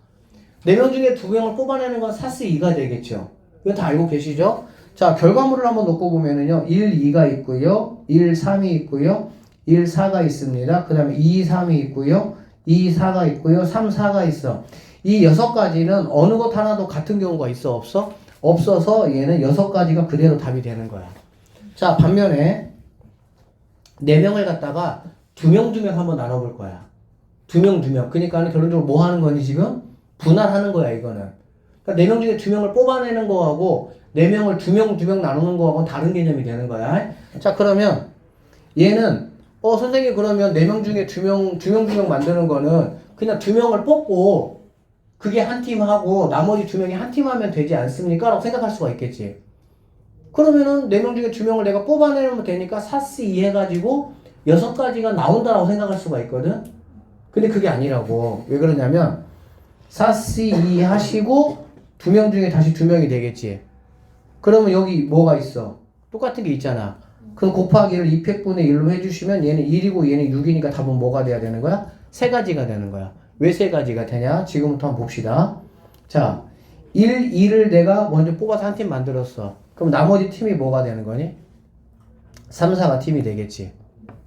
4명 중에 2명을 뽑아내는 건 4C2가 되겠죠. 이거 다 알고 계시죠? 자, 결과물을 한번 놓고 보면은요. 1, 2가 있고요. 1, 3이 있고요. 1, 4가 있습니다. 그 다음에 2, 3이 있고요. 2, 4가 있고요. 3, 4가 있어. 이 6가지는 어느 것 하나도 같은 경우가 있어? 없어? 없어서 얘는 6가지가 그대로 답이 되는 거야. 자, 반면에 4명을 갖다가 2명, 2명 한번 나눠볼 거야. 2명, 2명. 그러니까 결론적으로 뭐 하는 거니 지금? 분할하는 거야, 이거는. 그러니까 4명 중에 2명을 뽑아내는 거하고 4명을 2명, 2명 나누는 거하고는 다른 개념이 되는 거야. 자, 그러면 얘는 선생님 그러면 4명 중에 2명 만드는 거는 그냥 2명을 뽑고 그게 한 팀 하고 나머지 2명이 한 팀 하면 되지 않습니까? 라고 생각할 수가 있겠지. 그러면은 4명 중에 2명을 내가 뽑아내면 되니까 4C2 해가지고 6가지가 나온다라고 생각할 수가 있거든. 근데 그게 아니라고. 왜 그러냐면 4C2 하시고 2명 중에 다시 2명이 되겠지. 그러면 여기 뭐가 있어? 똑같은 게 있잖아. 그럼 곱하기를 2팩분의 1로 해주시면 얘는 1이고 얘는 6이니까 답은 뭐가 돼야 되는 거야? 3가지가 되는 거야. 왜 3가지가 되냐? 지금부터 한번 봅시다. 자, 1, 2를 내가 먼저 뽑아서 한 팀 만들었어. 그럼 나머지 팀이 뭐가 되는 거니? 3, 4가 팀이 되겠지.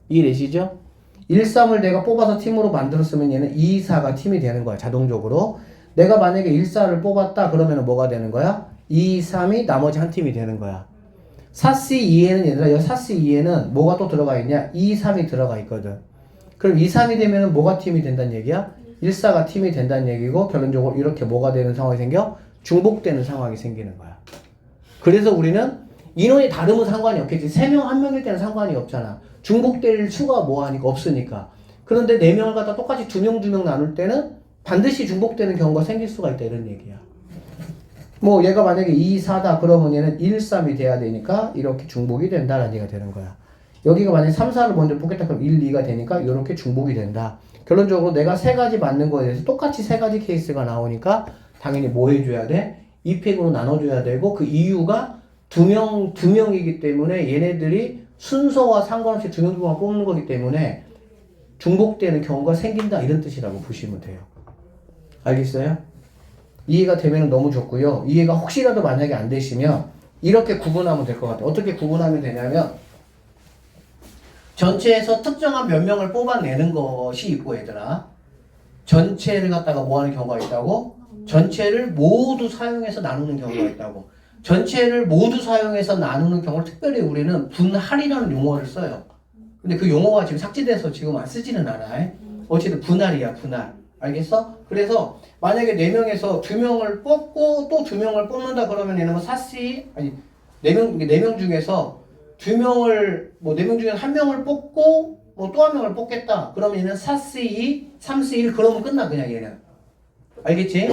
이해되시죠? 1, 3을 내가 뽑아서 팀으로 만들었으면 얘는 2, 4가 팀이 되는 거야. 자동적으로. 내가 만약에 1, 4를 뽑았다 그러면 뭐가 되는 거야? 2, 3이 나머지 한 팀이 되는 거야. 4C2에는 얘들아, 여기 4C2에는 뭐가 또 들어가 있냐? 2, 3이 들어가 있거든. 그럼 2, 3이 되면 뭐가 팀이 된다는 얘기야? 1, 4가 팀이 된다는 얘기고 결론적으로 이렇게 뭐가 되는 상황이 생겨? 중복되는 상황이 생기는 거야. 그래서 우리는 인원이 다르면 상관이 없겠지. 3명, 1명일 때는 상관이 없잖아. 중복될 수가 뭐하니까 없으니까. 그런데 4명을 갖다 똑같이 2명, 2명 나눌 때는 반드시 중복되는 경우가 생길 수가 있다 이런 얘기야. 뭐 얘가 만약에 2, 4다 그러면 얘는 1, 3이 돼야 되니까 이렇게 중복이 된다라는 얘기가 되는 거야. 여기가 만약에 3, 4를 먼저 뽑겠다 그럼 1, 2가 되니까 이렇게 중복이 된다. 결론적으로 내가 3가지 맞는 거에 대해서 똑같이 3가지 케이스가 나오니까 당연히 뭐 해줘야 돼? 2팩으로 나눠줘야 되고 그 이유가 2명이기 때문에 얘네들이 순서와 상관없이 2명 정도만 뽑는 거기 때문에 중복되는 경우가 생긴다 이런 뜻이라고 보시면 돼요. 알겠어요? 이해가 되면 너무 좋고요. 이해가 혹시라도 만약에 안 되시면 이렇게 구분하면 될 것 같아요. 어떻게 구분하면 되냐면 전체에서 특정한 몇 명을 뽑아내는 것이 있고 얘들아 전체를 갖다가 뭐 하는 경우가 있다고? 전체를 모두 사용해서 나누는 경우가 있다고. 전체를 모두 사용해서 나누는 경우를 특별히 우리는 분할이라는 용어를 써요. 근데 그 용어가 지금 삭제돼서 지금 안 쓰지는 않아. 어쨌든 분할이야, 분할. 알겠어? 그래서 만약에 4명에서 2명을 뽑고 또 2명을 뽑는다 그러면 얘는 뭐 4C, 아니 4명 중에서 2명을, 뭐 4명 중에 1명을 뽑고 뭐 또 1명을 뽑겠다. 그러면 얘는 4C2, 3C1 그러면 끝나 그냥 얘는. 알겠지?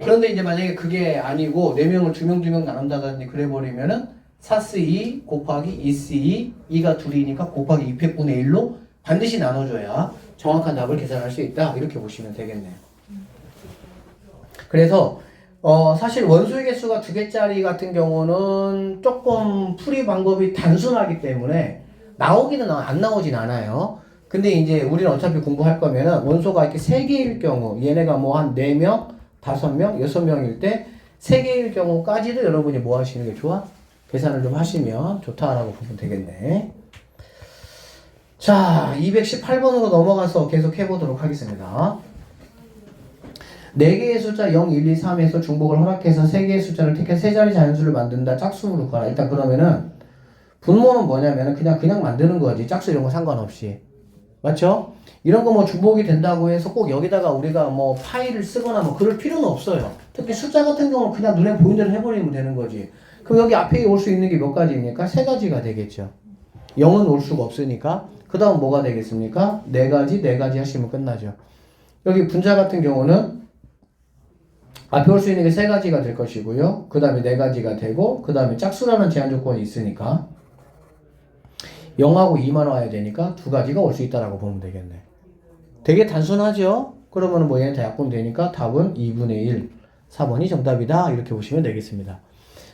그런데 이제 만약에 그게 아니고 4명을 2명 2명 나눈다든지 그래버리면은 4C2 곱하기 2C2, 2가 2이니까 곱하기 2팩분의 1로 반드시 나눠줘야 정확한 답을 계산할 수 있다. 이렇게 보시면 되겠네요. 그래서 사실 원소의 개수가 2개짜리 같은 경우는 조금 풀이 방법이 단순하기 때문에 나오기는 안 나오진 않아요. 근데 이제 우리는 어차피 공부할 거면은 원소가 이렇게 3개일 경우 얘네가 뭐 한 4명, 5명, 6명일 때 3개일 경우까지도 여러분이 뭐 하시는 게 좋아? 계산을 좀 하시면 좋다라고 보면 되겠네. 자, 218번으로 넘어가서 계속 해보도록 하겠습니다. 4개의 숫자 0, 1, 2, 3에서 중복을 허락해서 3개의 숫자를 택해 3자리 자연수를 만든다. 짝수로 가라. 일단 그러면은 분모는 뭐냐면은 그냥 만드는 거지. 짝수 이런 거 상관없이. 맞죠? 이런 거 뭐 중복이 된다고 해서 꼭 여기다가 우리가 뭐 파일을 쓰거나 뭐 그럴 필요는 없어요. 특히 숫자 같은 경우는 그냥 눈에 보이는 대로 해버리면 되는 거지. 그럼 여기 앞에 올 수 있는 게 몇 가지입니까? 3가지가 되겠죠. 0은 올 수가 없으니까. 그 다음 뭐가 되겠습니까? 4가지 하시면 끝나죠. 여기 분자 같은 경우는 앞에 올 수 있는 게 3가지가 될 것이고요. 그 다음에 4가지가 되고, 그 다음에 짝수라는 제한 조건이 있으니까 0하고 2만 와야 되니까 2가지가 올 수 있다라고 보면 되겠네. 되게 단순하죠? 그러면 뭐 얘는 다 약분되니까 답은 2분의 1, 4번이 정답이다. 이렇게 보시면 되겠습니다.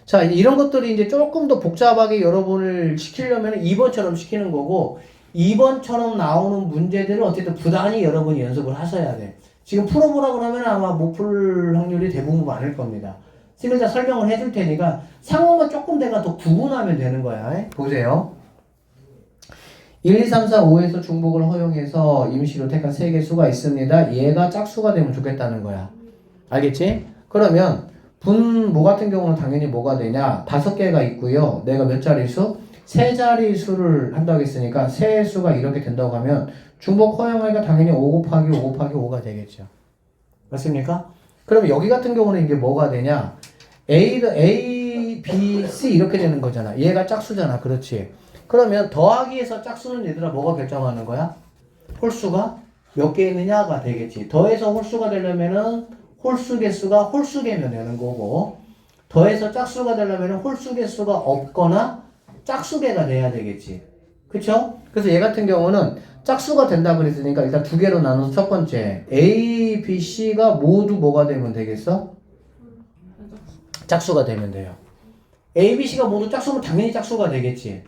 자, 이런 것들이 이제 조금 더 복잡하게 여러분을 시키려면 2번처럼 시키는 거고, 2번처럼 나오는 문제들을 어쨌든 부단히 여러분이 연습을 하셔야 돼. 지금 풀어보라 그러면 아마 못 풀 확률이 대부분 많을 겁니다. 지금 일단 설명을 해줄 테니까 상황만 조금 내가 더 구분하면 되는 거야. 보세요. 1, 2, 3, 4, 5에서 중복을 허용해서 임시로 택한 3개 수가 있습니다. 얘가 짝수가 되면 좋겠다는 거야. 알겠지? 그러면 분모 같은 경우는 당연히 뭐가 되냐? 5개가 있고요. 내가 몇 자리 수? 3자리 수를 한다고 했으니까 세 수가 이렇게 된다고 하면 중복 허용하니까 당연히 5 곱하기 5 곱하기 5가 되겠죠. 맞습니까? 그럼 여기 같은 경우는 이게 뭐가 되냐? A, B, C 이렇게 되는 거잖아. 얘가 짝수잖아. 그렇지? 그러면 더하기에서 짝수는 얘들아 뭐가 결정하는 거야? 홀수가 몇 개 있느냐가 되겠지. 더해서 홀수가 되려면은 홀수 개수가 홀수 개면 되는 거고, 더해서 짝수가 되려면 홀수 개수가 없거나 짝수 개가 돼야 되겠지. 그쵸? 그래서 얘 같은 경우는 짝수가 된다 그랬으니까 일단 두 개로 나눠서 첫 번째 A, B, C가 모두 뭐가 되면 되겠어? 짝수가 되면 돼요. A, B, C가 모두 짝수면 당연히 짝수가 되겠지.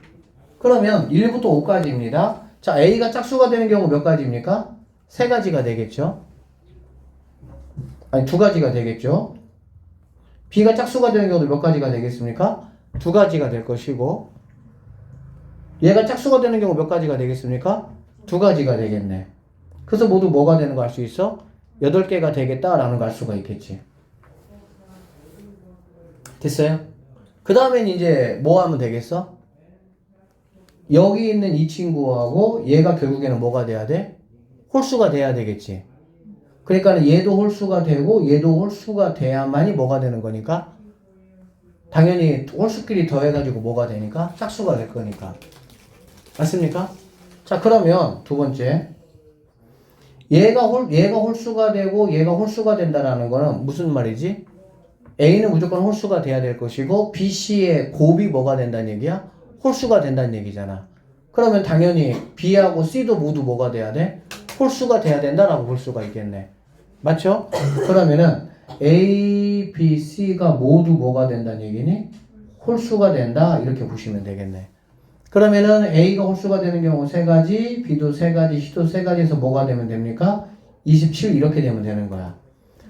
그러면 1부터 5까지입니다. 자, A가 짝수가 되는 경우 몇 가지입니까? 세 가지가 되겠죠. 아니, 두 가지가 되겠죠. B가 짝수가 되는 경우도 몇 가지가 되겠습니까? 두 가지가 될 것이고, 얘가 짝수가 되는 경우 몇 가지가 되겠습니까? 두 가지가 되겠네. 그래서 모두 뭐가 되는 거 알 수 있어? 8개가 되겠다라는 거 알 수가 있겠지. 됐어요? 그 다음엔 이제 뭐 하면 되겠어? 여기 있는 이 친구하고 얘가 결국에는 뭐가 돼야 돼? 홀수가 돼야 되겠지. 그러니까 얘도 홀수가 되고 얘도 홀수가 돼야만이 뭐가 되는 거니까? 당연히 홀수끼리 더해가지고 뭐가 되니까? 짝수가 될 거니까. 맞습니까? 자, 그러면 두 번째. 얘가 홀수가 되고 얘가 홀수가 된다라는 거는 무슨 말이지? A는 무조건 홀수가 돼야 될 것이고 B, C의 곱이 뭐가 된다는 얘기야? 홀수가 된다는 얘기잖아. 그러면 당연히 B하고 C도 모두 뭐가 돼야 돼? 홀수가 돼야 된다라고 볼 수가 있겠네. 맞죠? 그러면은 A, B, C가 모두 뭐가 된다는 얘기니? 홀수가 된다 이렇게 보시면 되겠네. 그러면은 A가 홀수가 되는 경우 세 가지, B도 세 가지, C도 세 가지에서 뭐가 되면 됩니까? 27 이렇게 되면 되는 거야.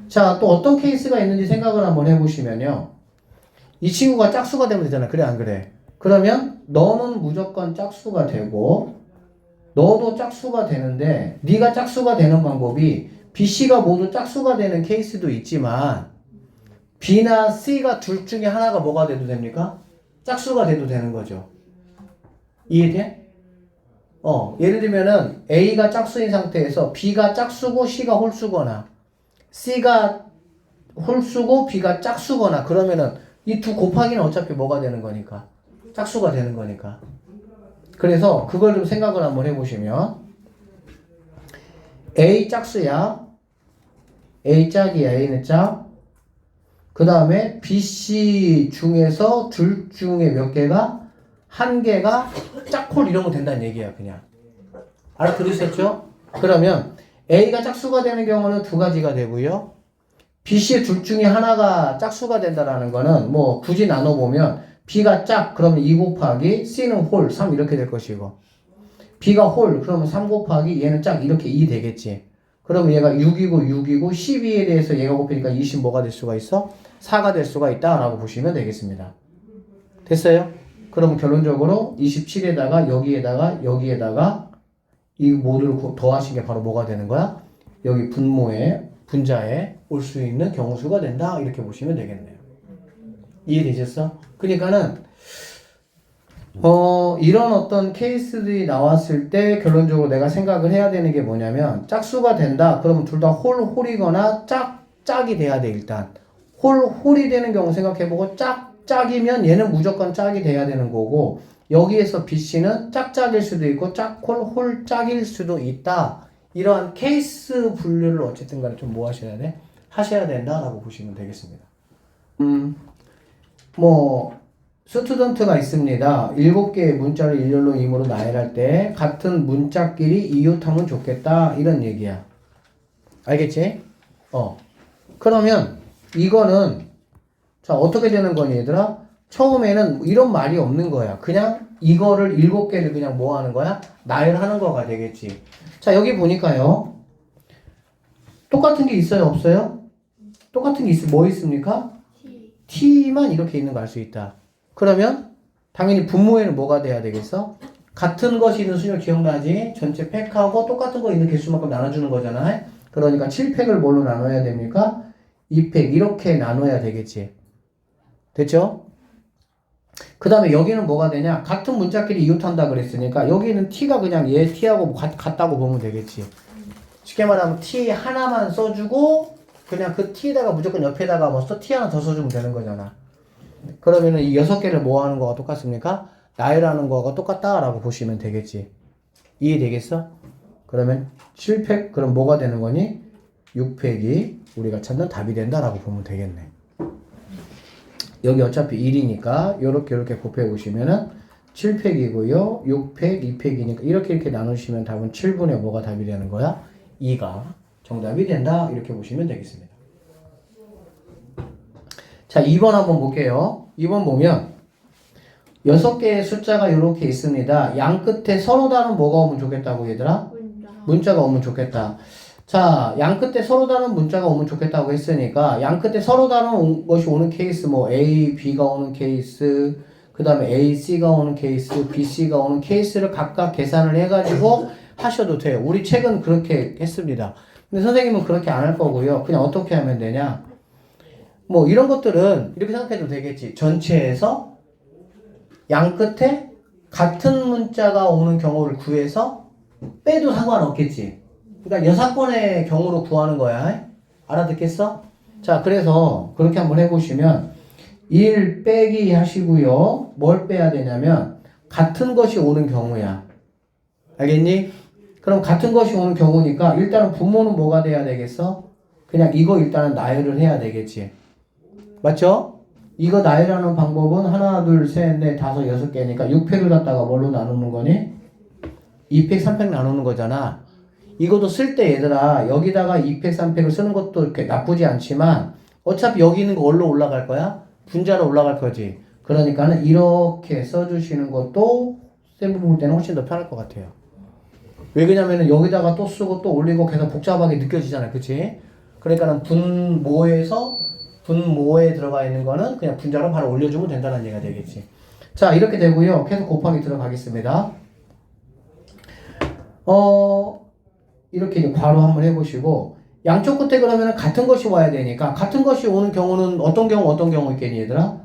자, 또 어떤 케이스가 있는지 생각을 한번 해보시면요. 이 친구가 짝수가 되면 되잖아. 그래, 안 그래? 그러면 너는 무조건 짝수가 되고 너도 짝수가 되는데 네가 짝수가 되는 방법이 B, C가 모두 짝수가 되는 케이스도 있지만 B나 C가 둘 중에 하나가 뭐가 돼도 됩니까? 짝수가 돼도 되는 거죠. 이해돼? 예를 들면은 A가 짝수인 상태에서 B가 짝수고 C가 홀수거나 C가 홀수고 B가 짝수거나 그러면은 이 두 곱하기는 어차피 뭐가 되는 거니까? 짝수가 되는 거니까. 그래서 그걸 좀 생각을 한번 해보시면 A 짝수야. A 짝이야. A는 짝. 그 다음에 B, C 중에서 둘 중에 몇 개가? 한 개가 짝홀 이러면 된다는 얘기야. 그냥. 알아들으셨죠? 그러면 A가 짝수가 되는 경우는 두 가지가 되고요. B, C의 둘 중에 하나가 짝수가 된다라는 거는 뭐 굳이 나눠보면 B가 짝 그러면 2 곱하기 C는 홀 3 이렇게 될 것이고 B가 홀 그러면 3 곱하기 얘는 짝 이렇게 2 되겠지. 그러면 얘가 6이고 6이고 12에 대해서 얘가 곱하니까 20 뭐가 될 수가 있어? 4가 될 수가 있다라고 보시면 되겠습니다. 됐어요? 그럼 결론적으로 27에다가 여기에다가 이 모두를 더하신 게 바로 뭐가 되는 거야? 여기 분자에 올 수 있는 경우수가 된다 이렇게 보시면 되겠네요. 이해되셨어? 그러니까는 이런 어떤 케이스들이 나왔을 때 결론적으로 내가 생각을 해야 되는 게 뭐냐면 짝수가 된다 그러면 둘 다 홀이거나 짝이 돼야 돼. 일단 홀이 되는 경우 생각해보고 짝이면 얘는 무조건 짝이 돼야 되는 거고 여기에서 BC는 짝일 수도 있고 홀 짝일 수도 있다. 이러한 케이스 분류를 어쨌든 간에 좀 뭐 하셔야 돼? 하셔야 된다라고 보시면 되겠습니다. 스튜던트가 있습니다. 7개의 문자를 일렬로 임으로 나열할 때 같은 문자끼리 이웃하면 좋겠다. 이런 얘기야. 알겠지? 그러면 이거는 자 어떻게 되는 거니 얘들아? 처음에는 이런 말이 없는 거야. 그냥 이거를 7개를 그냥 뭐 하는 거야? 나열하는 거가 되겠지. 자 여기 보니까요. 똑같은 게 있어요? 없어요? 똑같은 게 뭐 있습니까? T만 이렇게 있는 거 알 수 있다. 그러면 당연히 분모에는 뭐가 돼야 되겠어? 같은 것이 있는 순열 기억나지? 전체 팩하고 똑같은 거 있는 개수만큼 나눠주는 거잖아. 그러니까 7팩을 뭘로 나눠야 됩니까? 2팩 이렇게 나눠야 되겠지. 됐죠? 그 다음에 여기는 뭐가 되냐? 같은 문자끼리 이웃한다 그랬으니까 여기는 T가 그냥 얘 T하고 같다고 보면 되겠지. 쉽게 말하면 T 하나만 써주고 그냥 그 T에다가 무조건 옆에다가 뭐 T 하나 더 써주면 되는 거잖아. 그러면은 이 6개를 뭐 하는 거가 똑같습니까? 나열하는 거가 똑같다라고 보시면 되겠지. 이해되겠어? 그러면 7팩 그럼 뭐가 되는 거니? 6팩이 우리가 찾는 답이 된다라고 보면 되겠네. 여기 어차피 1이니까 요렇게 곱해보시면은 7팩이고요. 6팩, 2팩이니까 이렇게 나누시면 답은 7분의 뭐가 답이 되는 거야? 2가 정답이 된다. 이렇게 보시면 되겠습니다. 자, 2번 한번 볼게요. 2번 보면 6개의 숫자가 이렇게 있습니다. 양 끝에 서로 다른 뭐가 오면 좋겠다고 얘들아? 문자가 오면 좋겠다. 자, 양 끝에 서로 다른 문자가 오면 좋겠다고 했으니까 양 끝에 서로 다른 것이 오는 케이스 뭐 A, B가 오는 케이스 그 다음에 A, C가 오는 케이스, B, C가 오는 케이스를 각각 계산을 해가지고 하셔도 돼요. 우리 책은 그렇게 했습니다. 근데 선생님은 그렇게 안 할 거고요. 그냥 어떻게 하면 되냐? 뭐 이런 것들은 이렇게 생각해도 되겠지. 전체에서 양 끝에 같은 문자가 오는 경우를 구해서 빼도 상관없겠지. 그러니까 6번의 경우로 구하는 거야. 알아듣겠어? 자, 그래서 그렇게 한번 해보시면 1 빼기 하시고요. 뭘 빼야 되냐면 같은 것이 오는 경우야. 알겠니? 그럼 같은 것이 오는 경우니까 일단은 분모는 뭐가 돼야 되겠어? 그냥 이거 일단은 나열을 해야 되겠지. 맞죠? 이거 나열하는 방법은 하나, 둘, 셋, 넷, 다섯, 6개니까 6팩을 갖다가 뭘로 나누는 거니? 2팩, 3팩 나누는 거잖아. 이것도 쓸 때 얘들아 여기다가 2팩, 3팩을 쓰는 것도 이렇게 나쁘지 않지만 어차피 여기 있는 거 얼로 올라갈 거야? 분자로 올라갈 거지. 그러니까는 이렇게 써주시는 것도 쌤 볼 때는 훨씬 더 편할 것 같아요. 왜 그러냐면은 여기다가 또 쓰고 또 올리고 계속 복잡하게 느껴지잖아요. 그치? 그러니까는 분모에 들어가 있는 거는 그냥 분자로 바로 올려주면 된다는 얘기가 되겠지. 자, 이렇게 되고요. 계속 곱하기 들어가겠습니다. 이렇게 이제 괄호 한번 해보시고 양쪽 끝에 그러면 같은 것이 와야 되니까 같은 것이 오는 경우는 어떤 경우 있겠니 얘들아?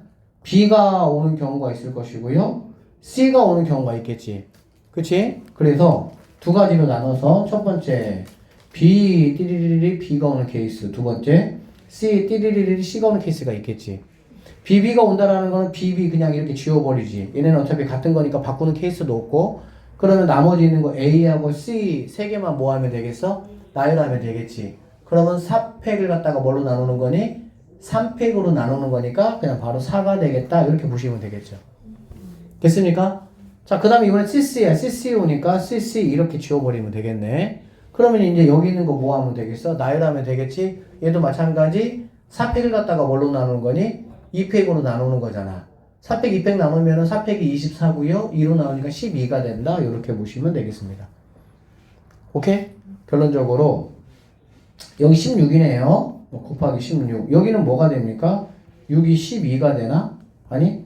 B가 오는 경우가 있을 것이고요. C가 오는 경우가 있겠지. 그치? 그래서 두 가지로 나눠서 첫 번째 B 띠리리리 B가 오는 케이스, 두 번째 C 띠리리리 C가 오는 케이스가 있겠지. BB가 온다라는 거는 BB 그냥 이렇게 지워버리지. 얘네는 어차피 같은 거니까 바꾸는 케이스도 없고 그러면 나머지 있는 거 A하고 C 세 개만 뭐 하면 되겠어? 나열하면 되겠지. 그러면 4팩을 갖다가 뭘로 나누는 거니? 3팩으로 나누는 거니까 그냥 바로 4가 되겠다. 이렇게 보시면 되겠죠. 됐습니까? 자, 그 다음에 이번엔 CC야. CC 오니까 CC 이렇게 지워버리면 되겠네. 그러면 이제 여기 있는 거 뭐 하면 되겠어? 나열하면 되겠지? 얘도 마찬가지 4팩을 갖다가 뭘로 나누는 거니? 2팩으로 나누는 거잖아. 4팩, 2팩 나누면 4팩이 24고요. 2로 나오니까 12가 된다. 이렇게 보시면 되겠습니다. 오케이? 결론적으로 여기 16이네요. 곱하기 16. 여기는 뭐가 됩니까? 6이 12가 되나? 아니?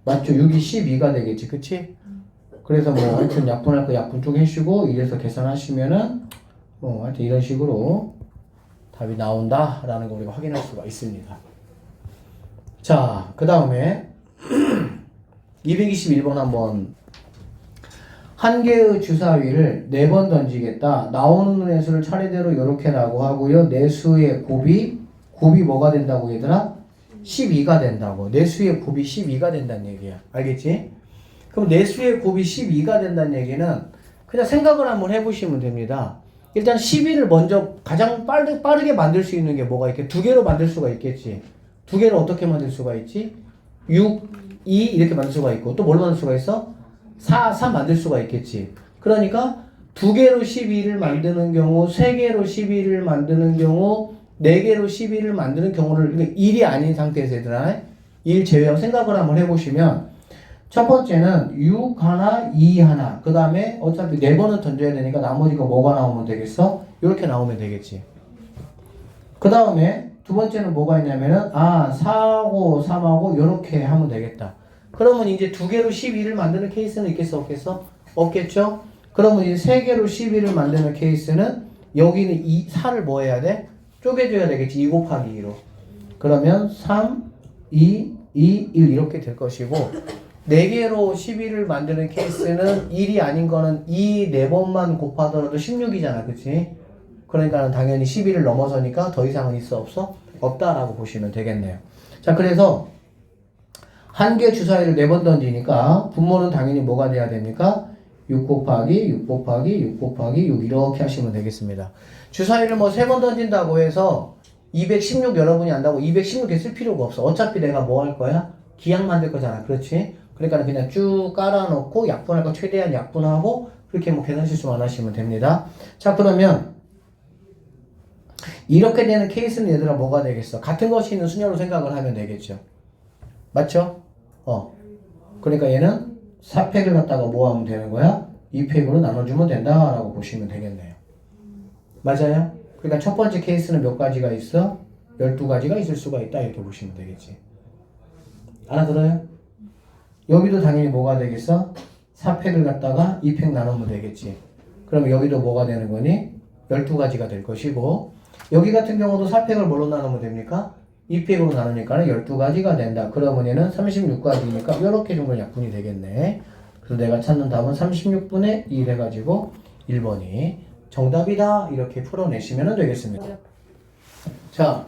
맞죠? 6이 12가 되겠지. 그치? 그래서 뭐 하여튼 약분할 거 약분 쪽 해주고 이래서 계산하시면은 하여튼 이런 식으로 답이 나온다라는 거 우리가 확인할 수가 있습니다. 자, 그 다음에 221번 한번 한 개의 주사위를 4번 던지겠다. 나오는 내수를 차례대로 이렇게 라고 하고요. 내수의 곱이 뭐가 된다고 얘들아? 12가 된다고. 내수의 곱이 12가 된다는 얘기야. 알겠지? 그럼 내수의 곱이 12가 된다는 얘기는 그냥 생각을 한번 해보시면 됩니다. 일단 12를 먼저 가장 빠르게 만들 수 있는 게 뭐가 있겠지? 두 개로 만들 수가 있겠지. 두 개를 어떻게 만들 수가 있지? 6, 2 이렇게 만들 수가 있고 또 뭘 만들 수가 있어? 4, 3 만들 수가 있겠지. 그러니까 두 개로 12를 만드는 경우, 세 개로 12를 만드는 경우, 네 개로 12를 만드는 경우를 1이 아닌 상태에서 얘들아 1 제외하고 생각을 한번 해보시면 첫 번째는 6 하나, 2 하나 그 다음에 어차피 4번은 던져야 되니까 나머지가 뭐가 나오면 되겠어? 이렇게 나오면 되겠지. 그 다음에 두 번째는 뭐가 있냐면은 4하고 3하고 이렇게 하면 되겠다. 그러면 이제 두 개로 12를 만드는 케이스는 있겠어 없겠어? 없겠죠? 그러면 이제 세 개로 12를 만드는 케이스는 여기는 4를 뭐 해야 돼? 쪼개줘야 되겠지. 2 곱하기 2로. 그러면 3, 2, 2, 1 이렇게 될 것이고 4개로 12를 만드는 케이스는 1이 아닌 거는 4번만 곱하더라도 16이잖아. 그치? 그러니까 당연히 12를 넘어서니까 더 이상은 있어 없어? 없다라고 보시면 되겠네요. 자, 그래서 한 개 주사위를 4번 던지니까 분모는 당연히 뭐가 돼야 됩니까? 6 곱하기 6 곱하기 6 곱하기 6 이렇게 하시면 되겠습니다. 주사위를 뭐 3번 던진다고 해서 216 여러분이 안다고 216개 쓸 필요가 없어. 어차피 내가 뭐 할 거야? 기약 만들 거잖아. 그렇지? 그러니까 그냥 쭉 깔아놓고 약분할 거 최대한 약분하고 그렇게 뭐 계산 실수만 하시면 됩니다. 자, 그러면 이렇게 되는 케이스는 얘들아 뭐가 되겠어? 같은 것이 있는 수녀로 생각을 하면 되겠죠. 맞죠? 그러니까 얘는 4팩을 갖다가 뭐 하면 되는 거야? 2팩으로 나눠주면 된다라고 보시면 되겠네요. 맞아요? 그러니까 첫 번째 케이스는 몇 가지가 있어? 12가지가 있을 수가 있다 이렇게 보시면 되겠지. 알아들어요? 여기도 당연히 뭐가 되겠어? 4팩을 갖다가 2팩 나누면 되겠지. 그럼 여기도 뭐가 되는 거니? 12가지가 될 것이고 여기 같은 경우도 4팩을 뭘로 나누면 됩니까? 2팩으로 나누니까 12가지가 된다. 그러면 얘는 36가지니까 이렇게 정도 약분이 되겠네. 그래서 내가 찾는 답은 36분의 1 해가지고 1번이 정답이다. 이렇게 풀어내시면 되겠습니다. 자,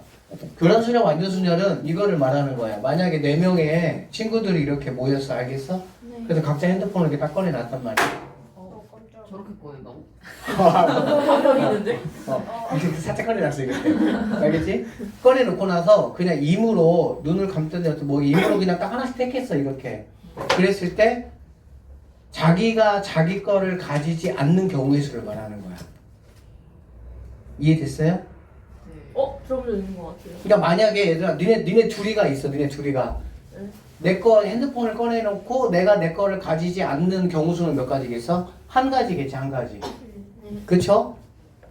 교란수녀 완전수녀는 이거를 말하는 거야. 만약에 4명의 친구들이 이렇게 모였어. 알겠어? 네. 그래서 각자 핸드폰을 이렇게 딱 꺼내놨단 말이야. 깜짝. 저렇게 보인다고? 감명 있는데? 이렇게 살짝 꺼내놨어 이렇게. 알겠지? 꺼내놓고 나서 그냥 임으로 눈을 감더니 뭐 임으로 그냥 딱 하나씩 택했어 이렇게. 그랬을 때 자기가 자기 거를 가지지 않는 경우의 수를 말하는 거야. 이해됐어요? 네. 들어본 적 있는 것 같아요. 그러니까 만약에 얘들아 니네 둘이가 있어. 니네 둘이가 네. 내 거 핸드폰을 꺼내놓고 내가 내 거를 가지지 않는 경우 수는 몇 가지겠어? 한 가지겠지. 한 가지. 그쵸?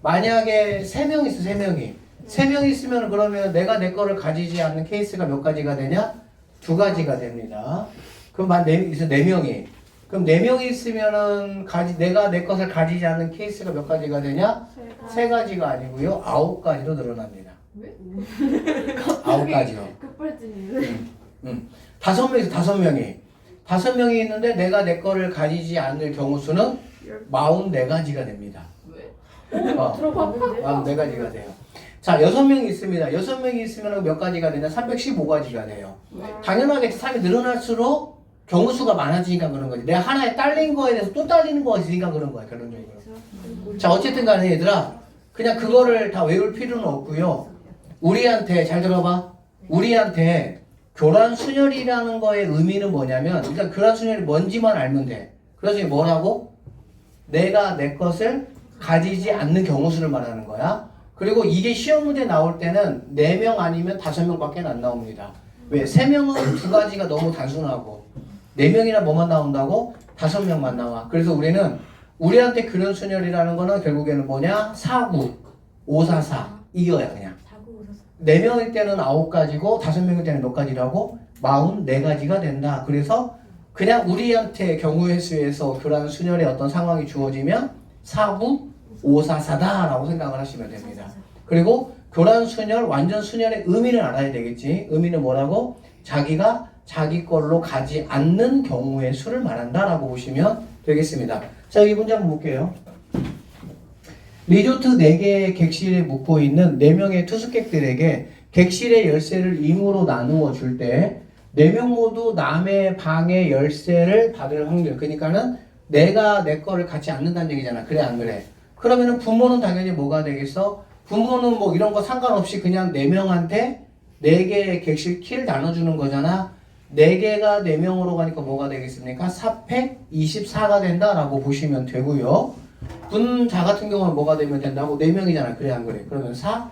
만약에 3명 있어. 3명이 3명 있으면 그러면 내가 내 거를 가지지 않는 케이스가 몇 가지가 되냐? 2가지가 됩니다. 그럼 만 4명이 그럼 4명이 있으면은 내가 내 것을 가지지 않는 케이스가 몇 가지가 되냐? 3가지가 아니고요. 9가지로 늘어납니다. 왜? 9가지요. 급발진이네. 5명에서 5명이 5명이 있는데 내가 내 거를 가지지 않을 경우 수는 44가지가 됩니다. 왜? 들어봤는데? 44가지가 돼요. 자, 6명이 있습니다. 6명이 있으면 몇 가지가 되냐? 315가지가 돼요. 당연하게 삶이 늘어날수록 경우 수가 많아지니까 그런 거지. 내가 하나에 딸린 거에 대해서 또 딸리는 거가 있으니까 그런 거야, 결론적으로. 자, 어쨌든 간에 얘들아, 그냥 그거를 다 외울 필요는 없고요. 우리한테, 잘 들어봐. 우리한테 교란순열이라는 거의 의미는 뭐냐면, 일단 교란순열이 뭔지만 알면 돼. 그래서 이게 뭐라고? 내가 내 것을 가지지 않는 경우 수를 말하는 거야. 그리고 이게 시험 문제 나올 때는 4명 아니면 5명밖에 안 나옵니다. 왜? 3명은 2가지가 너무 단순하고 4명이나 뭐만 나온다고? 5명만 나와. 그래서 우리는 우리한테 교란순열이라는 거는 결국에는 뭐냐? 49, 544 이거야 그냥. 4명일 때는 9가지고 5명일 때는 몇 가지라고? 44가지가 된다. 그래서 그냥 우리한테 경우의 수에서 교란순열의 어떤 상황이 주어지면 49, 544다라고 생각을 하시면 됩니다. 그리고 교란순열, 완전순열의 의미를 알아야 되겠지. 의미는 뭐라고? 자기가 자기 걸로 가지 않는 경우의 수를 말한다라고 보시면 되겠습니다. 자, 이 문제 한번 볼게요. 리조트 4개의 객실에 묵고 있는 4명의 투숙객들에게 객실의 열쇠를 임으로 나누어 줄 때 4명 모두 남의 방의 열쇠를 받을 확률. 그러니까는 내가 내 거를 갖지 않는다는 얘기잖아. 그래 안 그래? 그러면은 부모는 당연히 뭐가 되겠어? 부모는 뭐 이런 거 상관없이 그냥 4명한테 4개의 객실 키를 나눠주는 거잖아. 4개가 4명으로 가니까 뭐가 되겠습니까? 4팩 24가 된다라고 보시면 되고요. 분자 같은 경우는 뭐가 되면 된다고? 4명이잖아. 그래 안 그래? 그러면 4,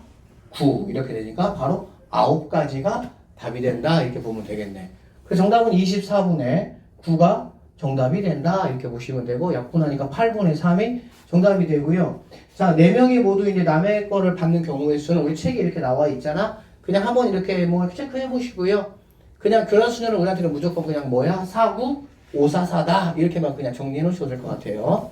9 이렇게 되니까 바로 9가지가 답이 된다. 이렇게 보면 되겠네. 그래서 정답은 24분의 9가 정답이 된다. 이렇게 보시면 되고 약분하니까 8분의 3이 정답이 되고요. 자, 4명이 모두 이제 남의 거를 받는 경우의 수는 우리 책에 이렇게 나와 있잖아. 그냥 한번 이렇게 뭐 체크해 보시고요. 그냥 교란순열은 우리한테는 무조건 그냥 뭐야? 49, 544다. 이렇게만 그냥 정리해 놓으셔도 될 것 같아요.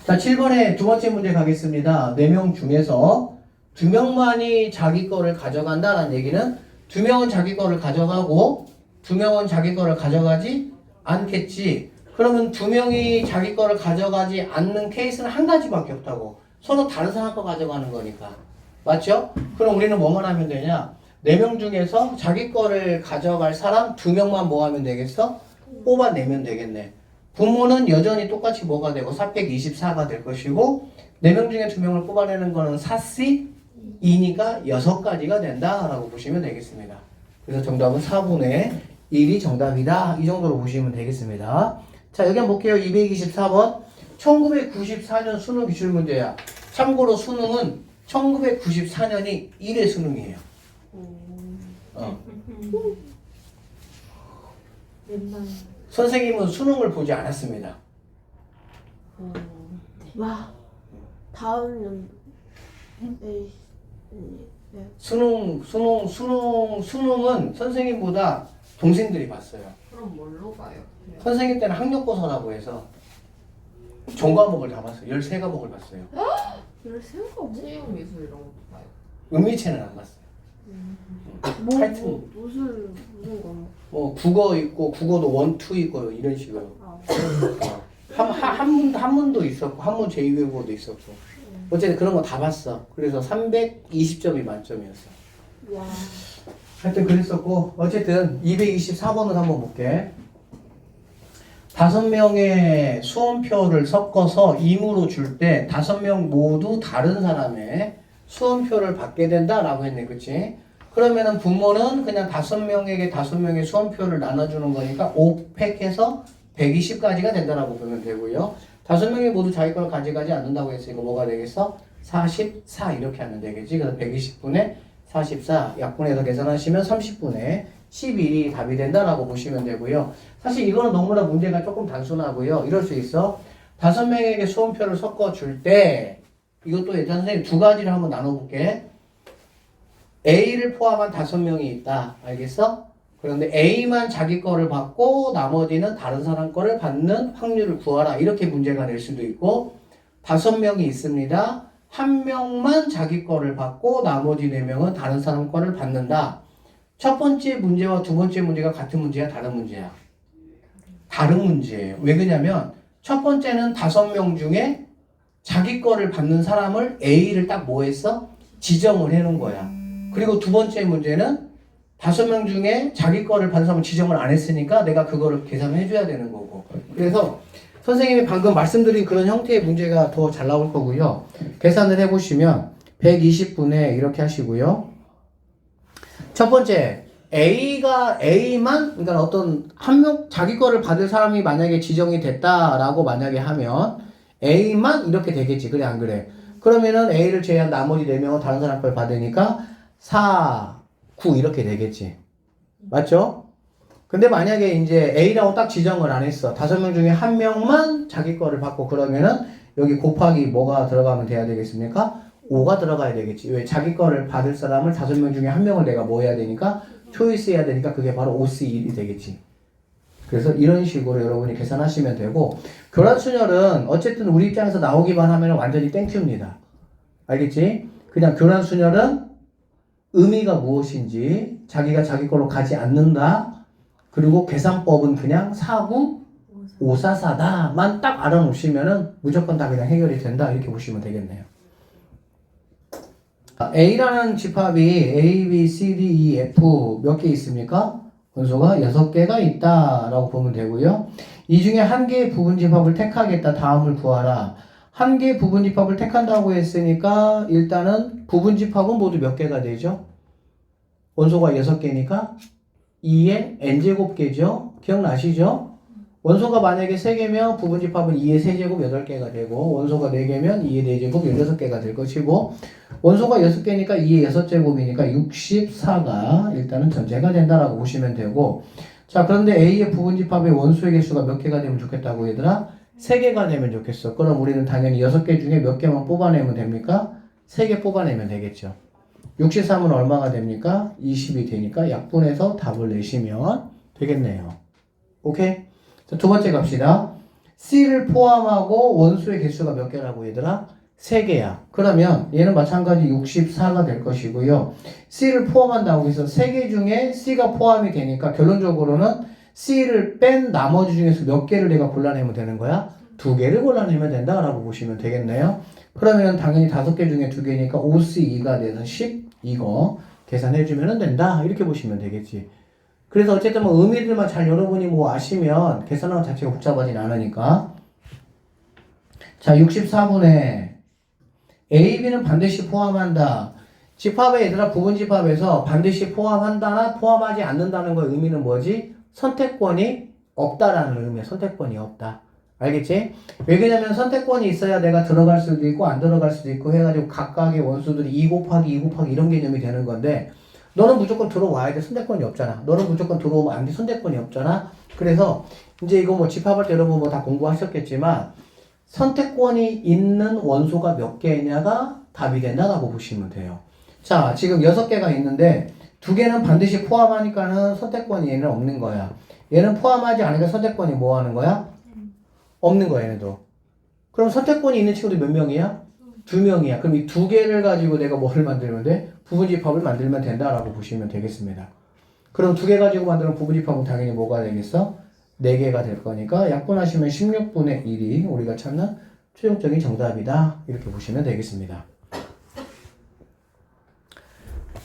자, 7번에 두 번째 문제 가겠습니다. 4명 중에서 2명만이 자기 거를 가져간다라는 얘기는 2명은 자기 거를 가져가고 2명은 자기 거를 가져가지 않겠지. 그러면 2명이 자기 거를 가져가지 않는 케이스는 한 가지밖에 없다고. 서로 다른 사람 거 가져가는 거니까. 맞죠? 그럼 우리는 뭐만 하면 되냐? 4명 중에서 자기 거를 가져갈 사람 2명만 뭐 하면 되겠어? 뽑아내면 되겠네. 부모는 여전히 똑같이 뭐가 되고 424가 될 것이고 4명 중에 2명을 뽑아내는 거는 4C 2니까 6가지가 된다라고 보시면 되겠습니다. 그래서 정답은 4분의 1이 정답이다. 이 정도로 보시면 되겠습니다. 자, 여기 한번 볼게요. 224번. 1994년 수능 기출 문제야. 참고로 수능은 1994년이 1회 수능이에요. 옛날. 선생님은 수능을 보지 않았습니다. 와, 다음 년. 에이, 네. 수능은 선생님보다 동생들이 봤어요. 그럼 뭘로 가요? 선생님 때는 학력고사라고 해서 전과목을 다 봤어요. 13과목을 봤어요. 13가 체육 미술 이런 것도 봐요. 음미체는 안 봤어요. 하여튼 무슨 거? 뭐 국어 있고 국어도 1, 2 있고 이런 식으로 한문도 있었고 한문 제2외국어도 있었고 어쨌든 그런 거 다 봤어. 그래서 320점이 만점이었어. 와. 하여튼 그랬었고 어쨌든 224번을 한번 볼게. 5명의 수험표를 섞어서 임으로 줄 때 5명 모두 다른 사람의 수험표를 받게 된다라고 했네. 그치? 그러면은 분모는 그냥 5명에게 5명의 수험표를 나눠주는 거니까 5팩해서 120까지가 된다라고 보면 되고요. 5명이 모두 자기 걸 가져가지 않는다고 했으니까 뭐가 되겠어? 44 이렇게 하면 되겠지. 그래서 120분의 44 약분해서 계산하시면 30분의 11이 답이 된다라고 보시면 되고요. 사실 이거는 너무나 문제가 조금 단순하고요. 이럴 수 있어. 5명에게 수험표를 섞어줄 때 이것도 일단 선생님 두 가지를 한번 나눠볼게. A를 포함한 5명이 있다. 알겠어? 그런데 A만 자기 거를 받고 나머지는 다른 사람 거를 받는 확률을 구하라. 이렇게 문제가 될 수도 있고 5명이 있습니다. 1명만 자기 거를 받고 나머지 4명은 다른 사람 거를 받는다. 첫 번째 문제와 두 번째 문제가 같은 문제야? 다른 문제야? 다른 문제예요. 왜 그러냐면 첫 번째는 5명 중에 자기 거를 받는 사람을 A를 딱 뭐 했어? 지정을 해놓은 거야. 그리고 두 번째 문제는 5명 중에 자기 거를 받는 사람을 지정을 안 했으니까 내가 그거를 계산을 해줘야 되는 거고. 그래서 선생님이 방금 말씀드린 그런 형태의 문제가 더 잘 나올 거고요. 계산을 해보시면 120분의 이렇게 하시고요. 첫 번째 A만 그러니까 어떤 한 명 자기 거를 받을 사람이 만약에 지정이 됐다라고 만약에 하면 A만 이렇게 되겠지. 그래 안 그래? 그러면은 A를 제외한 나머지 4명은 다른 사람 걸 받으니까 4, 9 이렇게 되겠지. 맞죠? 근데 만약에 이제 A라고 딱 지정을 안 했어. 5명 중에 1명만 자기 거를 받고 그러면은 여기 곱하기 뭐가 들어가면 돼야 되겠습니까? 5가 들어가야 되겠지. 왜? 자기 거를 받을 사람을 5명 중에 1명을 내가 뭐 해야 되니까? 초이스 해야 되니까 그게 바로 5C1이 되겠지. 그래서 이런 식으로 여러분이 계산하시면 되고 교란순열은 어쨌든 우리 입장에서 나오기만 하면 완전히 땡큐입니다. 알겠지? 그냥 교란순열은 의미가 무엇인지 자기가 자기 걸로 가지 않는다. 그리고 계산법은 그냥 4구 544다만 딱 알아놓으시면은 무조건 다 그냥 해결이 된다. 이렇게 보시면 되겠네요. A라는 집합이 A, B, C, D, E, F 몇 개 있습니까? 원소가 6개가 있다라고 보면 되고요. 이 중에 한 개의 부분집합을 택하겠다. 다음을 구하라. 한 개의 부분집합을 택한다고 했으니까 일단은 부분집합은 모두 몇 개가 되죠? 원소가 6개니까 2의 n제곱개죠. 기억나시죠? 원소가 만약에 3개면 부분집합은 2의 세제곱 8개가 되고 원소가 4개면 2의 4제곱 16개가 될 것이고 원소가 6개니까 2의 6제곱이니까 64가 일단은 전제가 된다라고 보시면 되고 자 그런데 A의 부분집합의 원소의 개수가 몇 개가 되면 좋겠다고 얘들아? 3개가 되면 좋겠어. 그럼 우리는 당연히 6개 중에 몇 개만 뽑아내면 됩니까? 3개 뽑아내면 되겠죠. 63은 얼마가 됩니까? 20이 되니까 약분해서 답을 내시면 되겠네요. 오케이? 자, 두 번째 갑시다. C를 포함하고 원소의 개수가 몇 개라고 얘들아? 3개야. 그러면 얘는 마찬가지 64가 될 것이고요. C를 포함한다고 해서 3개 중에 C가 포함이 되니까 결론적으로는 C를 뺀 나머지 중에서 몇 개를 내가 골라내면 되는 거야? 2개를 골라내면 된다라고 보시면 되겠네요. 그러면 당연히 5개 중에 2개니까 5C2가 돼서 10 이거 계산해주면 된다. 이렇게 보시면 되겠지. 그래서 어쨌든 뭐 의미들만 잘 여러분이 뭐 아시면 계산하는 것 자체가 복잡하진 않으니까. 자, 64분에 A, B는 반드시 포함한다. 집합에 얘들아 부분집합에서 반드시 포함한다나 포함하지 않는다는 거의 의미는 뭐지? 선택권이 없다라는 의미야. 선택권이 없다. 알겠지? 왜 그러냐면 선택권이 있어야 내가 들어갈 수도 있고 안 들어갈 수도 있고 해가지고 각각의 원수들이 2 곱하기 2 곱하기 이런 개념이 되는 건데 너는 무조건 들어와야 돼. 선택권이 없잖아. 너는 무조건 들어오면 안 돼. 선택권이 없잖아. 그래서 이제 이거 뭐 집합할 때 여러분 뭐 다 공부하셨겠지만 선택권이 있는 원소가 몇 개냐가 답이 된다라고 보시면 돼요. 자, 지금 6개가 있는데 2개는 반드시 포함하니까는 선택권이 얘는 없는 거야. 얘는 포함하지 않으니까 선택권이 뭐 하는 거야? 없는 거야, 얘네도. 그럼 선택권이 있는 친구들 몇 명이야? 2명이야. 그럼 이 2개를 가지고 내가 뭐를 만들면 돼? 부분집합을 만들면 된다라고 보시면 되겠습니다. 그럼 2개 가지고 만드는 부분집합은 당연히 뭐가 되겠어? 4개가 될 거니까 약분하시면 16분의 1이 우리가 찾는 최종적인 정답이다. 이렇게 보시면 되겠습니다.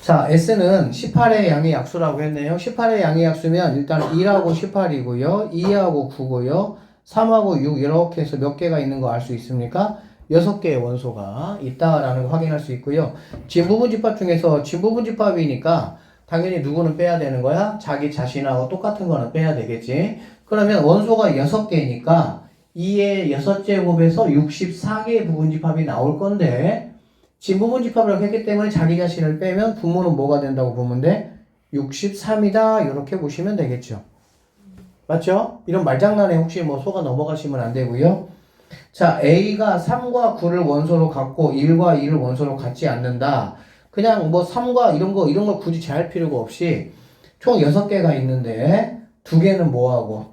자, S는 18의 양의 약수라고 했네요. 18의 양의 약수면 일단 1하고 18이고요. 2하고 9고요. 3하고 6 이렇게 해서 몇 개가 있는 거 알 수 있습니까? 6개의 원소가 있다라는 거 확인할 수 있고요. 진부분집합 중에서 진부분집합이니까 당연히 누구는 빼야 되는 거야? 자기 자신하고 똑같은 거는 빼야 되겠지. 그러면 원소가 6개니까 2의 6제곱에서 64개의 부분집합이 나올 건데 진부분집합을 했기 때문에 자기 자신을 빼면 분모는 뭐가 된다고 보면 돼? 63이다 이렇게 보시면 되겠죠. 맞죠? 이런 말장난에 혹시 뭐 속아 넘어가시면 안 되고요. 자, A가 3과 9를 원소로 갖고 1과 2를 원소로 갖지 않는다. 그냥 뭐 3과 이런 걸 굳이 제할 필요가 없이 총 6개가 있는데 2개는 뭐하고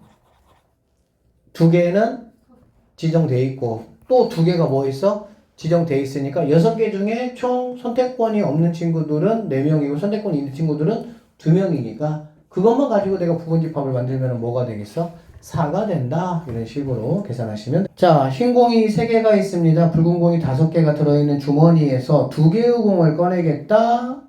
2개는 지정돼 있고 또 2개가 뭐 있어? 지정돼 있으니까 6개 중에 총 선택권이 없는 친구들은 4명이고 선택권이 있는 친구들은 2명이니까 그것만 가지고 내가 부분집합을 만들면 뭐가 되겠어? 4가 된다. 이런 식으로 계산하시면 자, 흰 공이 3개가 있습니다. 붉은 공이 5개가 들어있는 주머니에서 2개의 공을 꺼내겠다.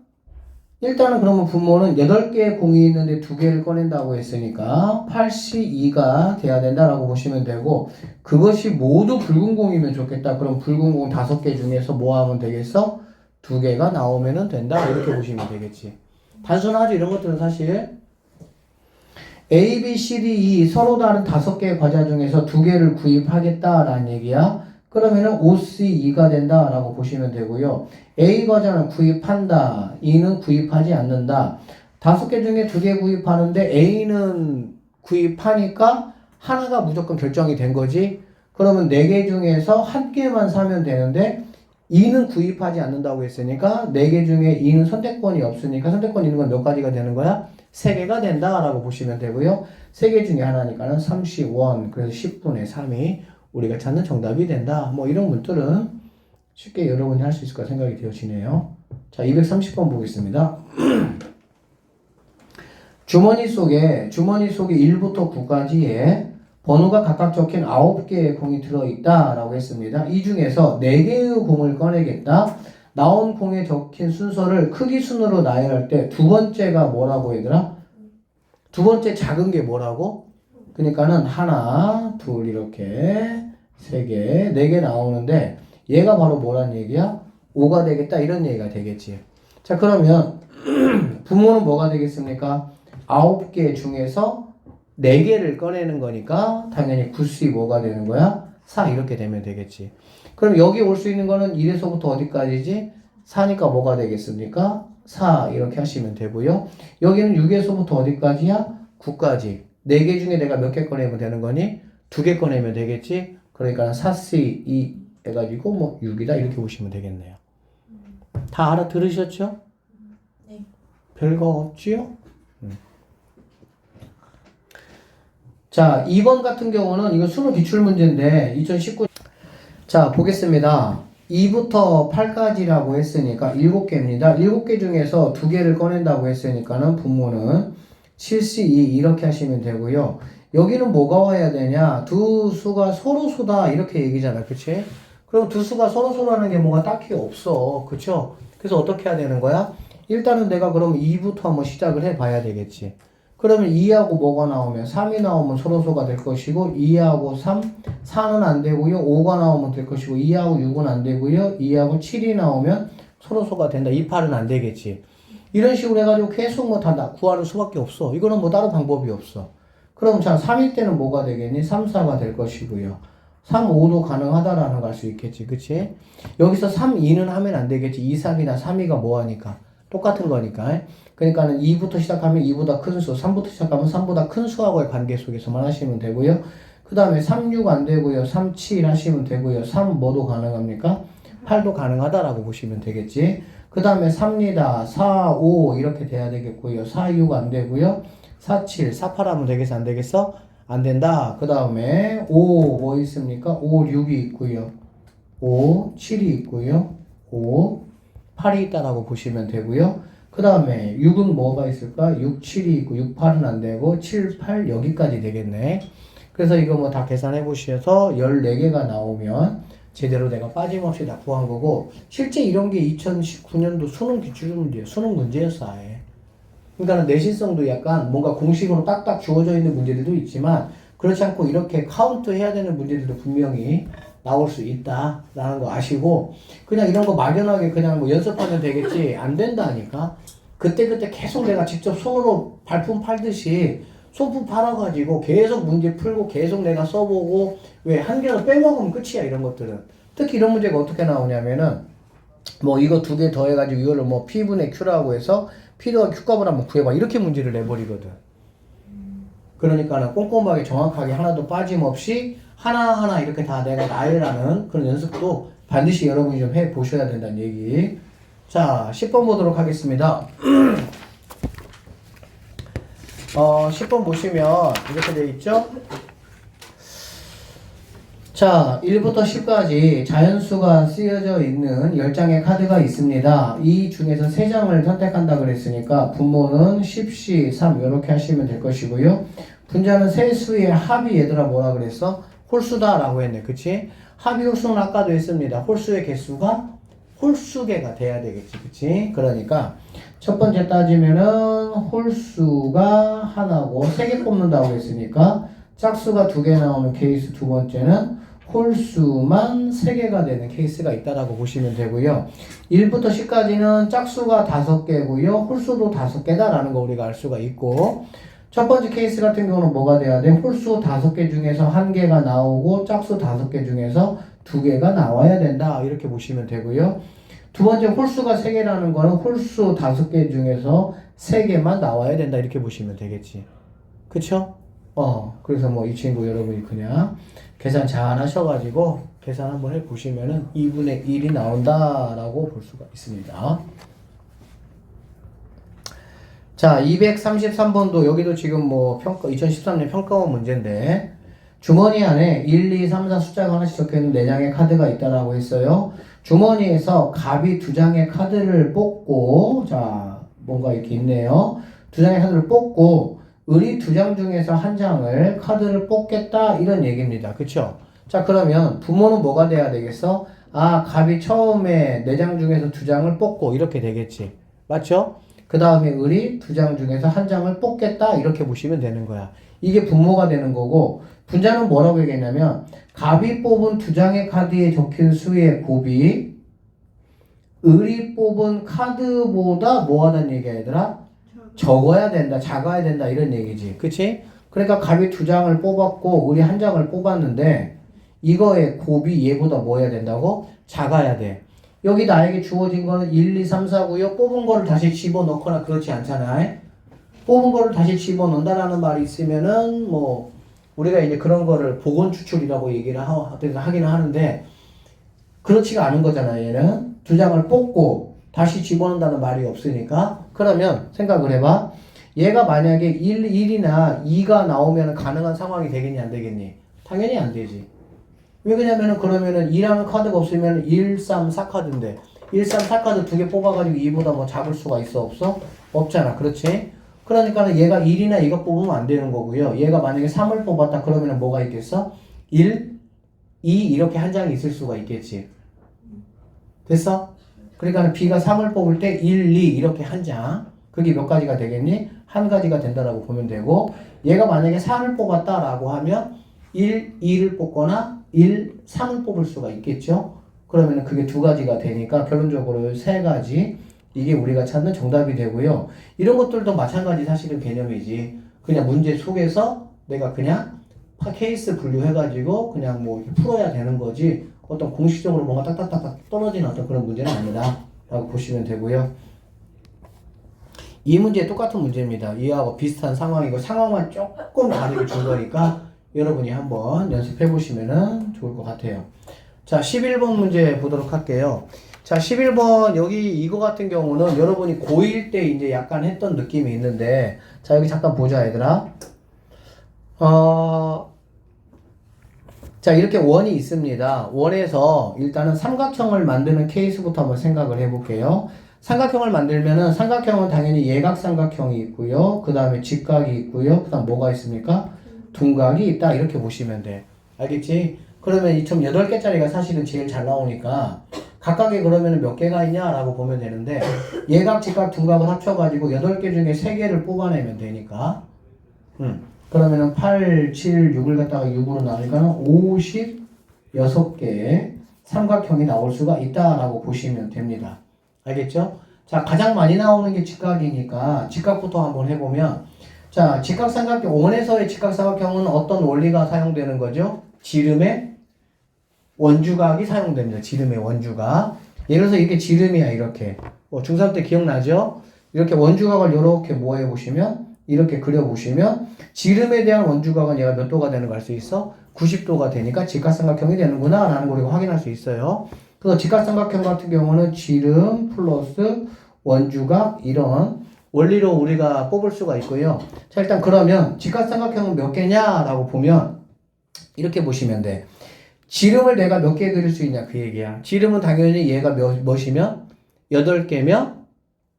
일단은 그러면 분모는 8개의 공이 있는데 2개를 꺼낸다고 했으니까 82가 돼야 된다라고 보시면 되고 그것이 모두 붉은 공이면 좋겠다. 그럼 붉은 공 5개 중에서 뭐 하면 되겠어? 2개가 나오면 된다. 이렇게 보시면 되겠지. 단순하죠. 이런 것들은 사실 A, B, C, D, E 서로 다른 5개의 과자 중에서 2개를 구입하겠다라는 얘기야. 그러면은 OC2가 된다라고 보시면 되고요. A 과자는 구입한다. E는 구입하지 않는다. 5개 중에 2개 구입하는데 A는 구입하니까 하나가 무조건 결정이 된 거지. 그러면 4개 중에서 1개만 사면 되는데 E는 구입하지 않는다고 했으니까 4개 중에 E는 선택권이 없으니까 선택권이 있는 건 몇 가지가 되는 거야? 3개가 된다라고 보시면 되고요. 3개 중에 하나니까는 30원, 그래서 10분의 3이 우리가 찾는 정답이 된다. 뭐 이런 문들은 쉽게 여러분이 할 수 있을 까 생각이 되어지네요. 자, 230번 보겠습니다. 주머니 속에 1부터 9까지에 번호가 각각 적힌 9개의 공이 들어있다라고 했습니다. 이 중에서 4개의 공을 꺼내겠다. 나온 공에 적힌 순서를 크기 순으로 나열할 때 두 번째가 뭐라고 얘들아? 두 번째 작은 게 뭐라고? 그러니까는 하나, 둘 이렇게 3개, 4개 나오는데 얘가 바로 뭐란 얘기야? 5가 되겠다 이런 얘기가 되겠지. 자, 그러면 분모는 뭐가 되겠습니까? 9개 중에서 4개를 꺼내는 거니까 당연히 구수이 뭐가 되는 거야? 4 이렇게 되면 되겠지. 그럼 여기 올 수 있는 거는 1에서부터 어디까지지? 4니까 뭐가 되겠습니까? 4 이렇게 하시면 되고요. 여기는 6에서부터 어디까지야? 9까지. 4개 중에 내가 몇 개 꺼내면 되는 거니? 2개 꺼내면 되겠지? 그러니까 4C2 해가지고 뭐 6이다 이렇게 보시면 되겠네요. 다 알아들으셨죠? 네. 별거 없지요? 자, 2번 같은 경우는 이거 수능 기출문제인데 2019 자, 보겠습니다. 2부터 8까지라고 했으니까 7개입니다. 7개 중에서 2개를 꺼낸다고 했으니까는 분모는 7C2 이렇게 하시면 되고요. 여기는 뭐가 와야 되냐? 두 수가 서로 수다 이렇게 얘기잖아. 그치? 그럼 두 수가 서로 수라는 게 뭐가 딱히 없어. 그쵸? 그래서 어떻게 해야 되는 거야? 일단은 내가 그럼 2부터 한번 시작을 해 봐야 되겠지. 그러면 2하고 뭐가 나오면 3이 나오면 서로소가 될 것이고 2하고 3, 4는 안 되고요. 5가 나오면 될 것이고 2하고 6은 안 되고요. 2하고 7이 나오면 서로소가 된다. 이 팔은 안 되겠지. 이런 식으로 해가지고 계속 뭐 다 구하는 수밖에 없어. 이거는 뭐 다른 방법이 없어. 그럼 자, 3일 때는 뭐가 되겠니? 3, 4가 될 것이고요. 3, 5도 가능하다라는 거 알 수 있겠지. 그치? 여기서 3, 2는 하면 안 되겠지. 2, 3이나 3, 2가 뭐 하니까? 똑같은 거니까. 그러니까는 2부터 시작하면 2보다 큰 수, 3부터 시작하면 3보다 큰 수하고의 관계 속에서만 하시면 되고요. 그 다음에 3, 6 안 되고요. 3, 7 하시면 되고요. 3 뭐도 가능합니까? 8도 가능하다라고 보시면 되겠지. 그 다음에 3니다. 4, 5 이렇게 돼야 되겠고요. 4, 6 안 되고요. 4, 7, 4, 8 하면 되겠어? 안 되겠어? 안 된다. 그 다음에 5 뭐 있습니까? 5, 6이 있고요. 5, 7이 있고요. 5, 8이 있다라고 보시면 되고요. 그 다음에 6은 뭐가 있을까? 6, 7이 있고 6, 8은 안 되고 7, 8 여기까지 되겠네. 그래서 이거 뭐 다 계산해 보셔서 14개가 나오면 제대로 내가 빠짐없이 다 구한 거고, 실제 이런 게 2019년도 수능 기출 문제예요. 수능 문제였어 아예. 그러니까 내신성도 약간 뭔가 공식으로 딱딱 주어져 있는 문제들도 있지만 그렇지 않고 이렇게 카운트 해야 되는 문제들도 분명히 나올 수 있다라는 거 아시고, 그냥 이런 거 막연하게 그냥 뭐 연습하면 되겠지 안 된다니까. 그때그때 계속 내가 직접 손으로 발품 팔듯이 소품 팔아가지고 계속 문제 풀고 계속 내가 써보고, 왜 한 개로 빼먹으면 끝이야 이런 것들은. 특히 이런 문제가 어떻게 나오냐면은 뭐 이거 두 개 더해가지고 이거를 뭐 P분의 Q라고 해서 P더하기 Q값을 한번 구해봐 이렇게 문제를 내버리거든. 그러니까는 꼼꼼하게 정확하게 하나도 빠짐없이 하나하나 이렇게 다 내가 나열을 하는 그런 연습도 반드시 여러분이 좀 해보셔야 된다는 얘기. 자, 10번 보도록 하겠습니다. 10번 보시면 이렇게 되어 있죠? 자, 1부터 10까지 자연수가 쓰여져 있는 10장의 카드가 있습니다. 이 중에서 3장을 선택한다 그랬으니까 분모는 10시 3 이렇게 하시면 될 것이고요. 분자는 세 수의 합이 얘들아 뭐라 그랬어? 홀수다 라고 했네. 그치? 합이 홀수는 아까도 했습니다. 홀수의 개수가 홀수개가 돼야 되겠지. 그치? 그러니까 첫 번째 따지면은 홀수가 하나고 3개 뽑는다고 했으니까 짝수가 2개 나오는 케이스 두 번째는 홀수만 3개가 되는 케이스가 있다라고 보시면 되고요. 1부터 10까지는 짝수가 5개고요. 홀수도 5개다라는 거 우리가 알 수가 있고, 첫 번째 케이스 같은 경우는 뭐가 돼야 돼? 홀수 5개 중에서 1개가 나오고 짝수 5개 중에서 2개가 나와야 된다. 이렇게 보시면 되고요. 두 번째 홀수가 3개라는 거는 홀수 5개 중에서 3개만 나와야 된다. 이렇게 보시면 되겠지. 그쵸? 그래서 뭐 이 친구 여러분이 그냥 계산 잘 하셔가지고 계산 한번 해보시면은 2분의 1이 나온다라고 볼 수가 있습니다. 자, 233번도 여기도 지금 뭐 2013년 평가원 문제인데, 주머니 안에 1, 2, 3, 4 숫자가 하나씩 적혀있는 4장의 카드가 있다라고 했어요. 주머니에서 갑이 2장의 카드를 뽑고, 자, 뭔가 이렇게 있네요. 2장의 카드를 뽑고, 을이 2장 중에서 1장을 카드를 뽑겠다, 이런 얘기입니다. 그쵸? 자, 그러면 부모는 뭐가 돼야 되겠어? 아, 갑이 처음에 4장 중에서 2장을 뽑고, 이렇게 되겠지. 맞죠? 그 다음에 을이 2장 중에서 1장을 뽑겠다, 이렇게 보시면 되는 거야. 이게 분모가 되는 거고, 분자는 뭐라고 얘기했냐면 갑이 뽑은 2장의 카드에 적힌 수의 곱이 을이 뽑은 카드보다 뭐 하다는 얘기야 얘들아? 적어야 된다, 작아야 된다, 이런 얘기지. 그치? 그러니까 갑이 2장을 뽑았고 을이 1장을 뽑았는데 이거의 곱이 얘보다 뭐 해야 된다고? 작아야 돼. 여기 나에게 주어진 거는 1, 2, 3, 4고요. 뽑은 거를 다시 집어넣거나 그렇지 않잖아. 뽑은 거를 다시 집어넣는다라는 말이 있으면은 뭐 우리가 이제 그런 거를 복원 추출이라고 얘기를 하기는 하는데, 그렇지가 않은 거잖아. 얘는 2장을 뽑고 다시 집어넣는다는 말이 없으니까. 그러면 생각을 해봐. 얘가 만약에 1이나 2가 나오면 가능한 상황이 되겠니 안 되겠니? 당연히 안 되지. 왜 그러냐면은 그러면은 2라는 카드가 없으면 1, 3, 4 카드인데 1, 3, 4 카드 2개 뽑아가지고 2보다 뭐 작을 수가 있어 없어? 없잖아. 그렇지? 그러니까는 얘가 1이나 이거 뽑으면 안 되는 거고요. 얘가 만약에 3을 뽑았다 그러면은 뭐가 있겠어? 1, 2 이렇게 한 장이 있을 수가 있겠지. 됐어? 그러니까 B가 3을 뽑을 때 1, 2 이렇게 한 장. 그게 몇 가지가 되겠니? 한 가지가 된다라고 보면 되고, 얘가 만약에 4를 뽑았다라고 하면 1, 2를 뽑거나 1, 3을 뽑을 수가 있겠죠. 그러면 그게 두 가지가 되니까 결론적으로 세 가지. 이게 우리가 찾는 정답이 되고요. 이런 것들도 마찬가지 사실은 개념이지. 그냥 문제 속에서 내가 그냥 케이스 분류해가지고 그냥 뭐 이렇게 풀어야 되는 거지. 어떤 공식적으로 뭔가 딱딱딱딱 떨어지는 어떤 그런 문제는 아니다. 라고 보시면 되고요. 이 문제 똑같은 문제입니다. 이하고 비슷한 상황이고 상황만 조금 다르게 준 거니까 여러분이 한번 연습해 보시면 좋을 것 같아요. 자, 11번 문제 보도록 할게요. 자, 11번 여기 이거 같은 경우는 여러분이 고1 때 이제 약간 했던 느낌이 있는데 자, 여기 잠깐 보자 얘들아. 자, 이렇게 원이 있습니다. 원에서 일단은 삼각형을 만드는 케이스부터 한번 생각을 해볼게요. 삼각형을 만들면은 삼각형은 당연히 예각삼각형이 있고요. 그 다음에 직각이 있고요. 그 다음 뭐가 있습니까? 둔각이 있다. 이렇게 보시면 돼. 알겠지? 그러면 이 점 8개짜리가 사실은 제일 잘 나오니까 각각에 그러면 몇 개가 있냐라고 보면 되는데 예각, 직각, 둔각을 합쳐가지고 8개 중에 3개를 뽑아내면 되니까 그러면은 8, 7, 6을 갖다가 6으로 나누니까 56개의 삼각형이 나올 수가 있다라고 보시면 됩니다. 알겠죠? 자, 가장 많이 나오는 게 직각이니까 직각부터 한번 해보면 자, 직각삼각형, 원에서의 직각삼각형은 어떤 원리가 사용되는 거죠? 지름의 원주각이 사용됩니다. 지름의 원주각. 예를 들어서 이게 지름이야, 이렇게. 중3 때 기억나죠? 이렇게 원주각을 이렇게 뭐 해보시면, 이렇게 그려보시면, 지름에 대한 원주각은 얘가 몇 도가 되는 거 알 수 있어? 90도가 되니까 직각삼각형이 되는구나, 라는 걸 우리가 확인할 수 있어요. 그래서 직각삼각형 같은 경우는 지름 플러스 원주각, 이런 원리로 우리가 뽑을 수가 있고요. 자, 일단 그러면 직각삼각형은 몇 개냐라고 보면, 이렇게 보시면 돼. 지름을 내가 몇 개 그릴 수 있냐 그 얘기야. 지름은 당연히 얘가 몇이면 8개면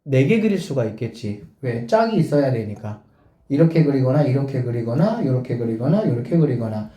4개 그릴 수가 있겠지. 왜? 짝이 있어야 되니까. 이렇게 그리거나 이렇게 그리거나 이렇게 그리거나 이렇게 그리거나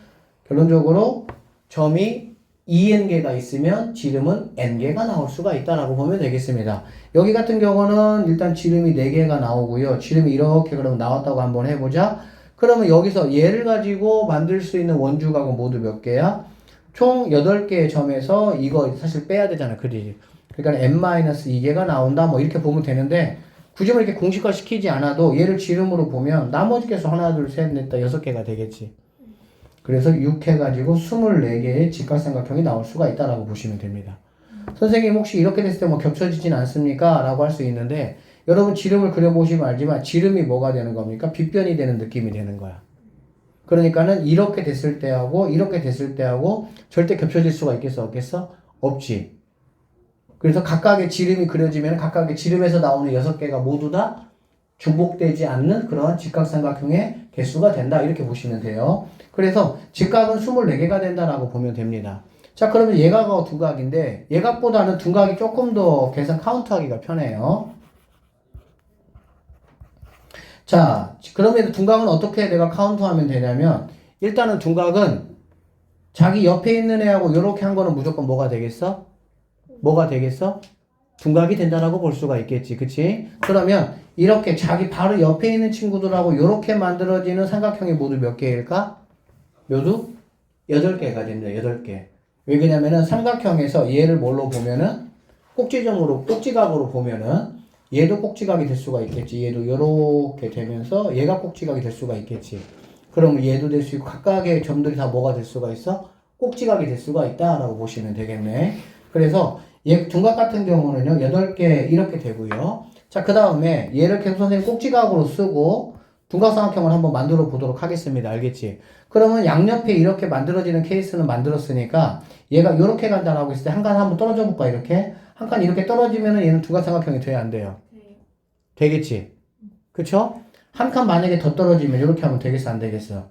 결론적으로 점이 2n개가 있으면 지름은 n개가 나올 수가 있다라고 보면 되겠습니다. 여기 같은 경우는 일단 지름이 4개가 나오고요. 지름이 이렇게 그러면 나왔다고 한번 해보자. 그러면 여기서 얘를 가지고 만들 수 있는 원주각은 모두 몇 개야? 총 8개의 점에서 이거 사실 빼야 되잖아, 그지? 그러니까 n-2개가 나온다, 뭐 이렇게 보면 되는데, 굳이 뭐 이렇게 공식화 시키지 않아도 얘를 지름으로 보면 나머지 개수 하나, 둘, 셋, 넷, 다 6개가 되겠지. 그래서 6 해가지고 24개의 직각삼각형이 나올 수가 있다라고 보시면 됩니다. 선생님 혹시 이렇게 됐을 때 뭐 겹쳐지진 않습니까? 라고 할 수 있는데, 여러분 지름을 그려보시면 알지만 지름이 뭐가 되는 겁니까? 빗변이 되는 느낌이 되는 거야. 그러니까는 이렇게 됐을 때하고 이렇게 됐을 때하고 절대 겹쳐질 수가 있겠어 없겠어? 없지. 그래서 각각의 지름이 그려지면 각각의 지름에서 나오는 6개가 모두 다 중복되지 않는 그런 직각삼각형의 개수가 된다. 이렇게 보시면 돼요. 그래서 직각은 24개가 된다라고 보면 됩니다. 자, 그러면 예각하고 둔각인데 예각보다는 둔각이 조금 더 계산 카운트하기가 편해요. 자, 그러면 둔각은 어떻게 내가 카운트하면 되냐면 일단은 둔각은 자기 옆에 있는 애하고 이렇게 한 거는 무조건 뭐가 되겠어? 뭐가 되겠어? 둔각이 된다라고 볼 수가 있겠지. 그치? 그러면 이렇게 자기 바로 옆에 있는 친구들하고 이렇게 만들어지는 삼각형이 모두 몇 개일까? 모두 8개가 됩니다. 8개. 왜 그러냐면은 삼각형에서 얘를 뭘로 보면은 꼭지점으로, 꼭지각으로 보면은 얘도 꼭지각이 될 수가 있겠지. 얘도 이렇게 되면서 얘가 꼭지각이 될 수가 있겠지. 그럼 얘도 될 수 있고 각각의 점들이 다 뭐가 될 수가 있어? 꼭지각이 될 수가 있다라고 보시면 되겠네. 그래서 얘 둔각 같은 경우는요 8개 이렇게 되고요. 자, 그 다음에 얘를 계속 선생님 꼭지각으로 쓰고 둔각삼각형을 한번 만들어 보도록 하겠습니다. 알겠지? 그러면 양옆에 이렇게 만들어지는 케이스는 만들었으니까 얘가 이렇게 간다라고 했을 때 한 칸 한번 떨어져 볼까? 이렇게 한 칸 이렇게 떨어지면은 얘는 둔각삼각형이 돼야 안 돼요? 되겠지? 그쵸? 한 칸 만약에 더 떨어지면 이렇게 하면 되겠어? 안 되겠어?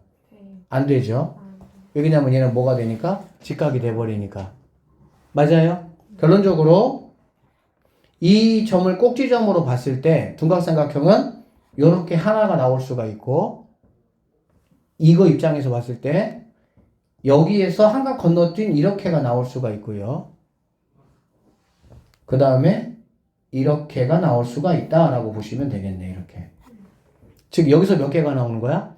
안 되죠? 왜냐면 얘는 뭐가 되니까? 직각이 돼버리니까. 맞아요? 결론적으로 이 점을 꼭지점으로 봤을 때 둔각삼각형은 이렇게 하나가 나올 수가 있고 이거 입장에서 봤을 때 여기에서 한 칸 건너뛴 이렇게가 나올 수가 있고요. 그 다음에 이렇게가 나올 수가 있다라고 보시면 되겠네. 이렇게. 즉 여기서 몇 개가 나오는 거야?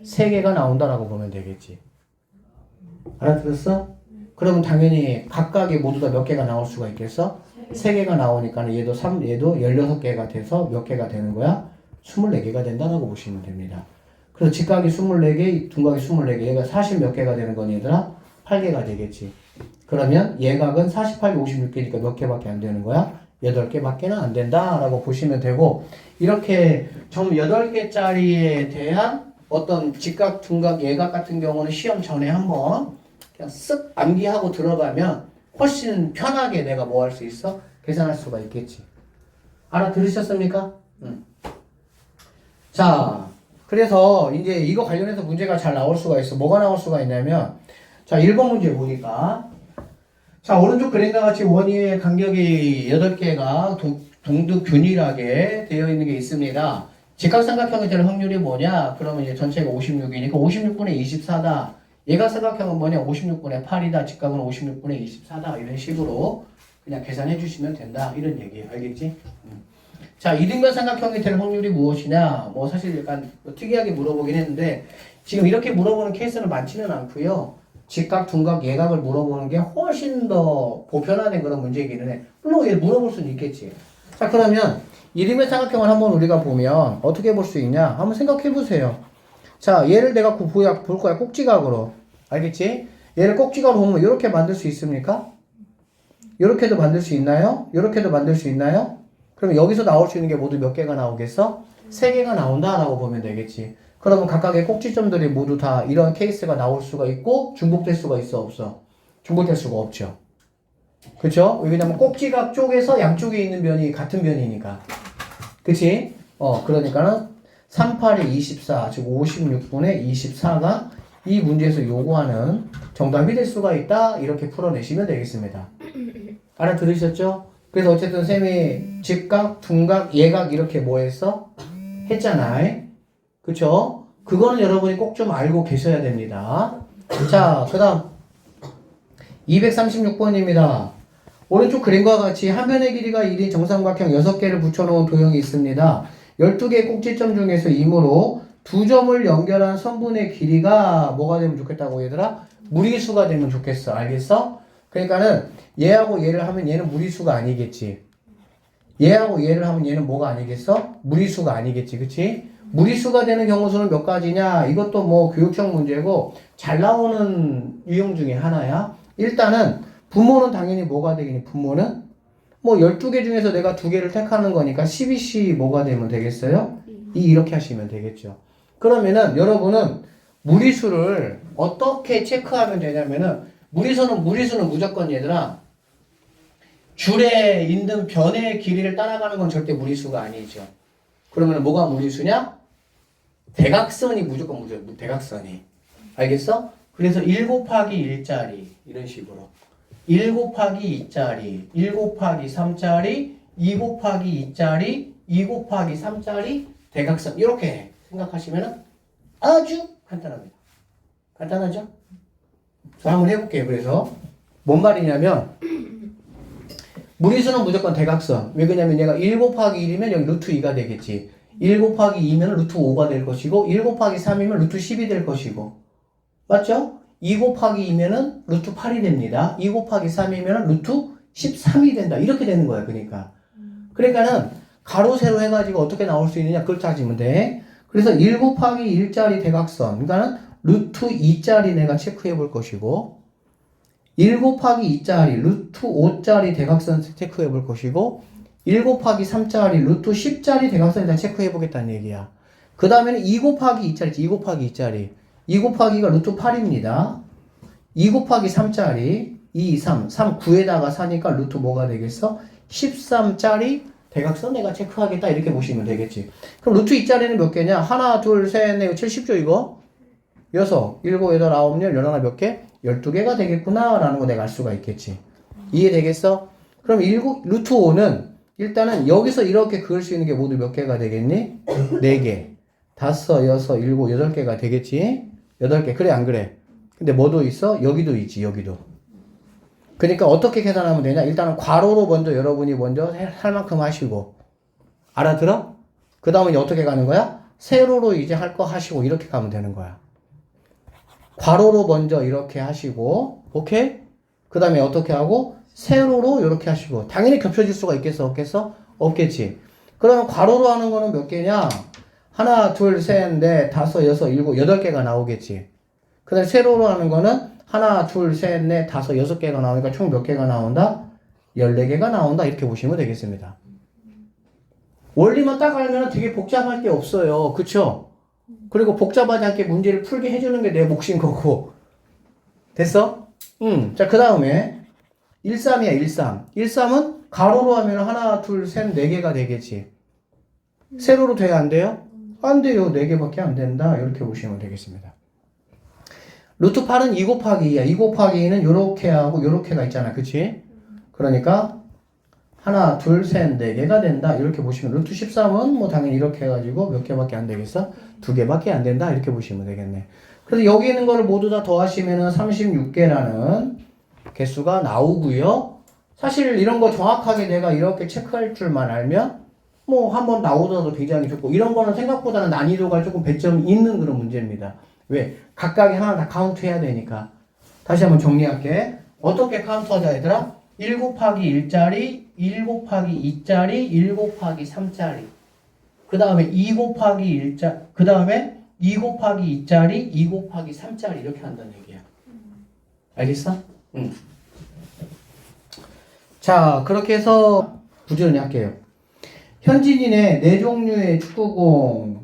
3개가 나온다라고 보면 되겠지. 알아들었어? 그러면 당연히 각각이 모두 다 몇 개가 나올 수가 있겠어? 3개가 나오니까 얘도 16개가 돼서 몇 개가 되는 거야? 24개가 된다라고 보시면 됩니다. 그래서 직각이 24개, 둔각이 24개, 얘가 40 몇 개가 되는 거니 얘들아? 8개가 되겠지. 그러면 예각은 48, 56개니까 몇 개밖에 안 되는 거야? 8개밖에는 안 된다라고 보시면 되고, 이렇게 점 8개짜리에 대한 어떤 직각, 둔각, 예각 같은 경우는 시험 전에 한번 그냥 쓱 암기하고 들어가면 훨씬 편하게 내가 뭐 할 수 있어? 계산할 수가 있겠지. 알아들으셨습니까? 응. 자, 그래서 이제 이거 관련해서 문제가 잘 나올 수가 있어. 뭐가 나올 수가 있냐면, 자, 1번 문제 보니까, 자, 오른쪽 그림과 같이 원위의 간격이 8개가 동등 균일하게 되어 있는 게 있습니다. 직각삼각형이 될 확률이 뭐냐? 그러면 이제 전체가 56이니까 56분의 24다. 예각삼각형은 뭐냐? 56분의 8이다. 직각은 56분의 24다. 이런 식으로 그냥 계산해 주시면 된다. 이런 얘기예요. 알겠지? 자, 이등변 삼각형이 될 확률이 무엇이냐? 뭐 사실 약간 특이하게 물어보긴 했는데 지금 이렇게 물어보는 케이스는 많지는 않고요. 직각, 둔각, 예각을 물어보는 게 훨씬 더 보편화된 그런 문제이기는 해. 물론 얘 물어볼 수는 있겠지. 자, 그러면 이등변 삼각형을 한번 우리가 보면 어떻게 볼 수 있냐? 한번 생각해 보세요. 자, 얘를 내가 볼 거야. 꼭지각으로. 알겠지? 얘를 꼭지각으로 보면 이렇게 만들 수 있습니까? 이렇게도 만들 수 있나요? 이렇게도 만들 수 있나요? 그럼 여기서 나올 수 있는 게 모두 몇 개가 나오겠어? 3개가 나온다라고 보면 되겠지. 그러면 각각의 꼭지점들이 모두 다 이런 케이스가 나올 수가 있고 중복될 수가 있어 없어? 중복될 수가 없죠. 그쵸? 왜냐면 꼭지각 쪽에서 양쪽에 있는 변이 같은 변이니까. 그치? 그러니까는 38에 24, 즉 56분의 24가 이 문제에서 요구하는 정답이 될 수가 있다. 이렇게 풀어내시면 되겠습니다. 알아들으셨죠? 그래서 어쨌든 쌤이 직각, 둔각, 예각 이렇게 뭐 했어? 했잖아. 그쵸? 그거는 여러분이 꼭 좀 알고 계셔야 됩니다. 자, 그 다음 236번입니다. 오른쪽 그림과 같이 한 변의 길이가 1인 정삼각형 6개를 붙여놓은 도형이 있습니다. 12개의 꼭지점 중에서 이므로 두 점을 연결한 선분의 길이가 뭐가 되면 좋겠다고 얘들아? 무리수가 되면 좋겠어. 알겠어? 그러니까는 얘하고 얘를 하면 얘는 무리수가 아니겠지. 얘하고 얘를 하면 얘는 뭐가 아니겠어? 무리수가 아니겠지. 그치? 무리수가 되는 경우수는 몇 가지냐? 이것도 뭐 교육형 문제고 잘 나오는 유형 중에 하나야. 일단은 분모는 당연히 뭐가 되겠니? 분모는 뭐 12개 중에서 내가 2개를 택하는 거니까 12C 뭐가 되면 되겠어요? 이렇게 하시면 되겠죠. 그러면은 여러분은 무리수를 어떻게 체크하면 되냐면은 무리수는 무조건 얘들아 줄에 있는 변의 길이를 따라가는 건 절대 무리수가 아니죠. 그러면 뭐가 무리수냐? 대각선이 무조건 대각선이. 알겠어? 그래서 1 곱하기 1짜리 이런 식으로 1 곱하기 2짜리 1 곱하기 3짜리 2 곱하기 2짜리 2 곱하기 3짜리 대각선 이렇게 생각하시면 아주 간단합니다. 간단하죠? 자, 한번 해볼게요. 그래서 뭔 말이냐면 무리수는 무조건 대각선. 왜 그러냐면 얘가 1 곱하기 1이면 여기 루트 2가 되겠지. 1 곱하기 2면 루트 5가 될 것이고 1 곱하기 3이면 루트 10이 될 것이고 맞죠? 2 곱하기 2면은 루트 8이 됩니다. 2 곱하기 3이면 루트 13이 된다. 이렇게 되는 거야. 그러니까는 가로 세로 해가지고 어떻게 나올 수 있느냐 그걸 따지면 돼. 그래서 1 곱하기 1짜리 대각선 그러니까는 루트 2짜리 내가 체크해 볼 것이고 1 곱하기 2짜리 루트 5짜리 대각선 체크해 볼 것이고 1 곱하기 3짜리 루트 10짜리 대각선을 다 체크해 보겠다는 얘기야. 그 다음에는 2 곱하기 2짜리 2 곱하기 2짜리 2 곱하기가 루트 8입니다. 2 곱하기 3짜리 2, 3, 3, 9에다가 4니까 루트 뭐가 되겠어? 13짜리 대각선 내가 체크하겠다 이렇게 보시면 되겠지. 그럼 루트 2짜리는 몇 개냐? 하나, 둘, 셋, 넷, 70죠 이거? 6, 7, 8, 9, 10, 11, 몇 개? 12개가 되겠구나 라는 거 내가 알 수가 있겠지. 이해되겠어? 그럼 루트 5는 일단은 여기서 이렇게 그을 수 있는 게 모두 몇 개가 되겠니? 4개. 5, 6, 7, 8개가 되겠지? 8개. 그래 안 그래? 근데 뭐도 있어? 여기도 있지 여기도. 그러니까 어떻게 계산하면 되냐? 일단은 괄호로 먼저 여러분이 먼저 할 만큼 하시고 알아들어? 그 다음에 어떻게 가는 거야? 세로로 이제 할 거 하시고 이렇게 가면 되는 거야. 괄호로 먼저 이렇게 하시고 오케이? 그 다음에 어떻게 하고 세로로 이렇게 하시고 당연히 겹쳐질 수가 있겠어 없겠어? 없겠지. 그러면 괄호로 하는 거는 몇 개냐? 하나, 둘, 셋, 넷, 다섯, 여섯, 일곱, 여덟 개가 나오겠지. 그 다음에 세로로 하는 거는 하나, 둘, 셋, 넷, 다섯, 여섯 개가 나오니까 총 몇 개가 나온다? 14개가 나온다. 이렇게 보시면 되겠습니다. 원리만 딱 알면 되게 복잡할 게 없어요. 그쵸? 그리고 복잡하지 않게 문제를 풀게 해주는 게 내 몫인 거고. 됐어? 자, 그 다음에 13이야, 13. 13은 가로로 하면 하나, 둘, 셋, 4개가 되겠지. 세로로 돼야 안 돼요? 안 돼요. 4개밖에 안 된다. 이렇게 보시면 되겠습니다. 루트 8은 2 곱하기 2야. 2 곱하기 2는 요렇게 하고 요렇게가 있잖아. 그치? 그러니까 하나, 둘, 셋, 4개가 된다. 이렇게 보시면 루트 13은 뭐 당연히 이렇게 해가지고 몇 개밖에 안 되겠어? 2개밖에 안 된다. 이렇게 보시면 되겠네. 그래서 여기 있는 거를 모두 다 더하시면은 36개라는 개수가 나오고요. 사실 이런 거 정확하게 내가 이렇게 체크할 줄만 알면 뭐 한번 나오더라도 굉장히 좋고 이런 거는 생각보다는 난이도가 조금 배점이 있는 그런 문제입니다. 왜? 각각이 하나 다 카운트 해야 되니까. 다시 한번 정리할게. 어떻게 카운트하자 얘들아? 1 곱하기 1짜리, 1 곱하기 2짜리, 1 곱하기 3짜리. 그 다음에 2 곱하기 1짜, 그 다음에 2 곱하기 2짜리, 2 곱하기 3짜리 이렇게 한다는 얘기야. 알겠어? 응. 자, 그렇게 해서 부지런히 할게요. 현진이네 4종류의 축구공,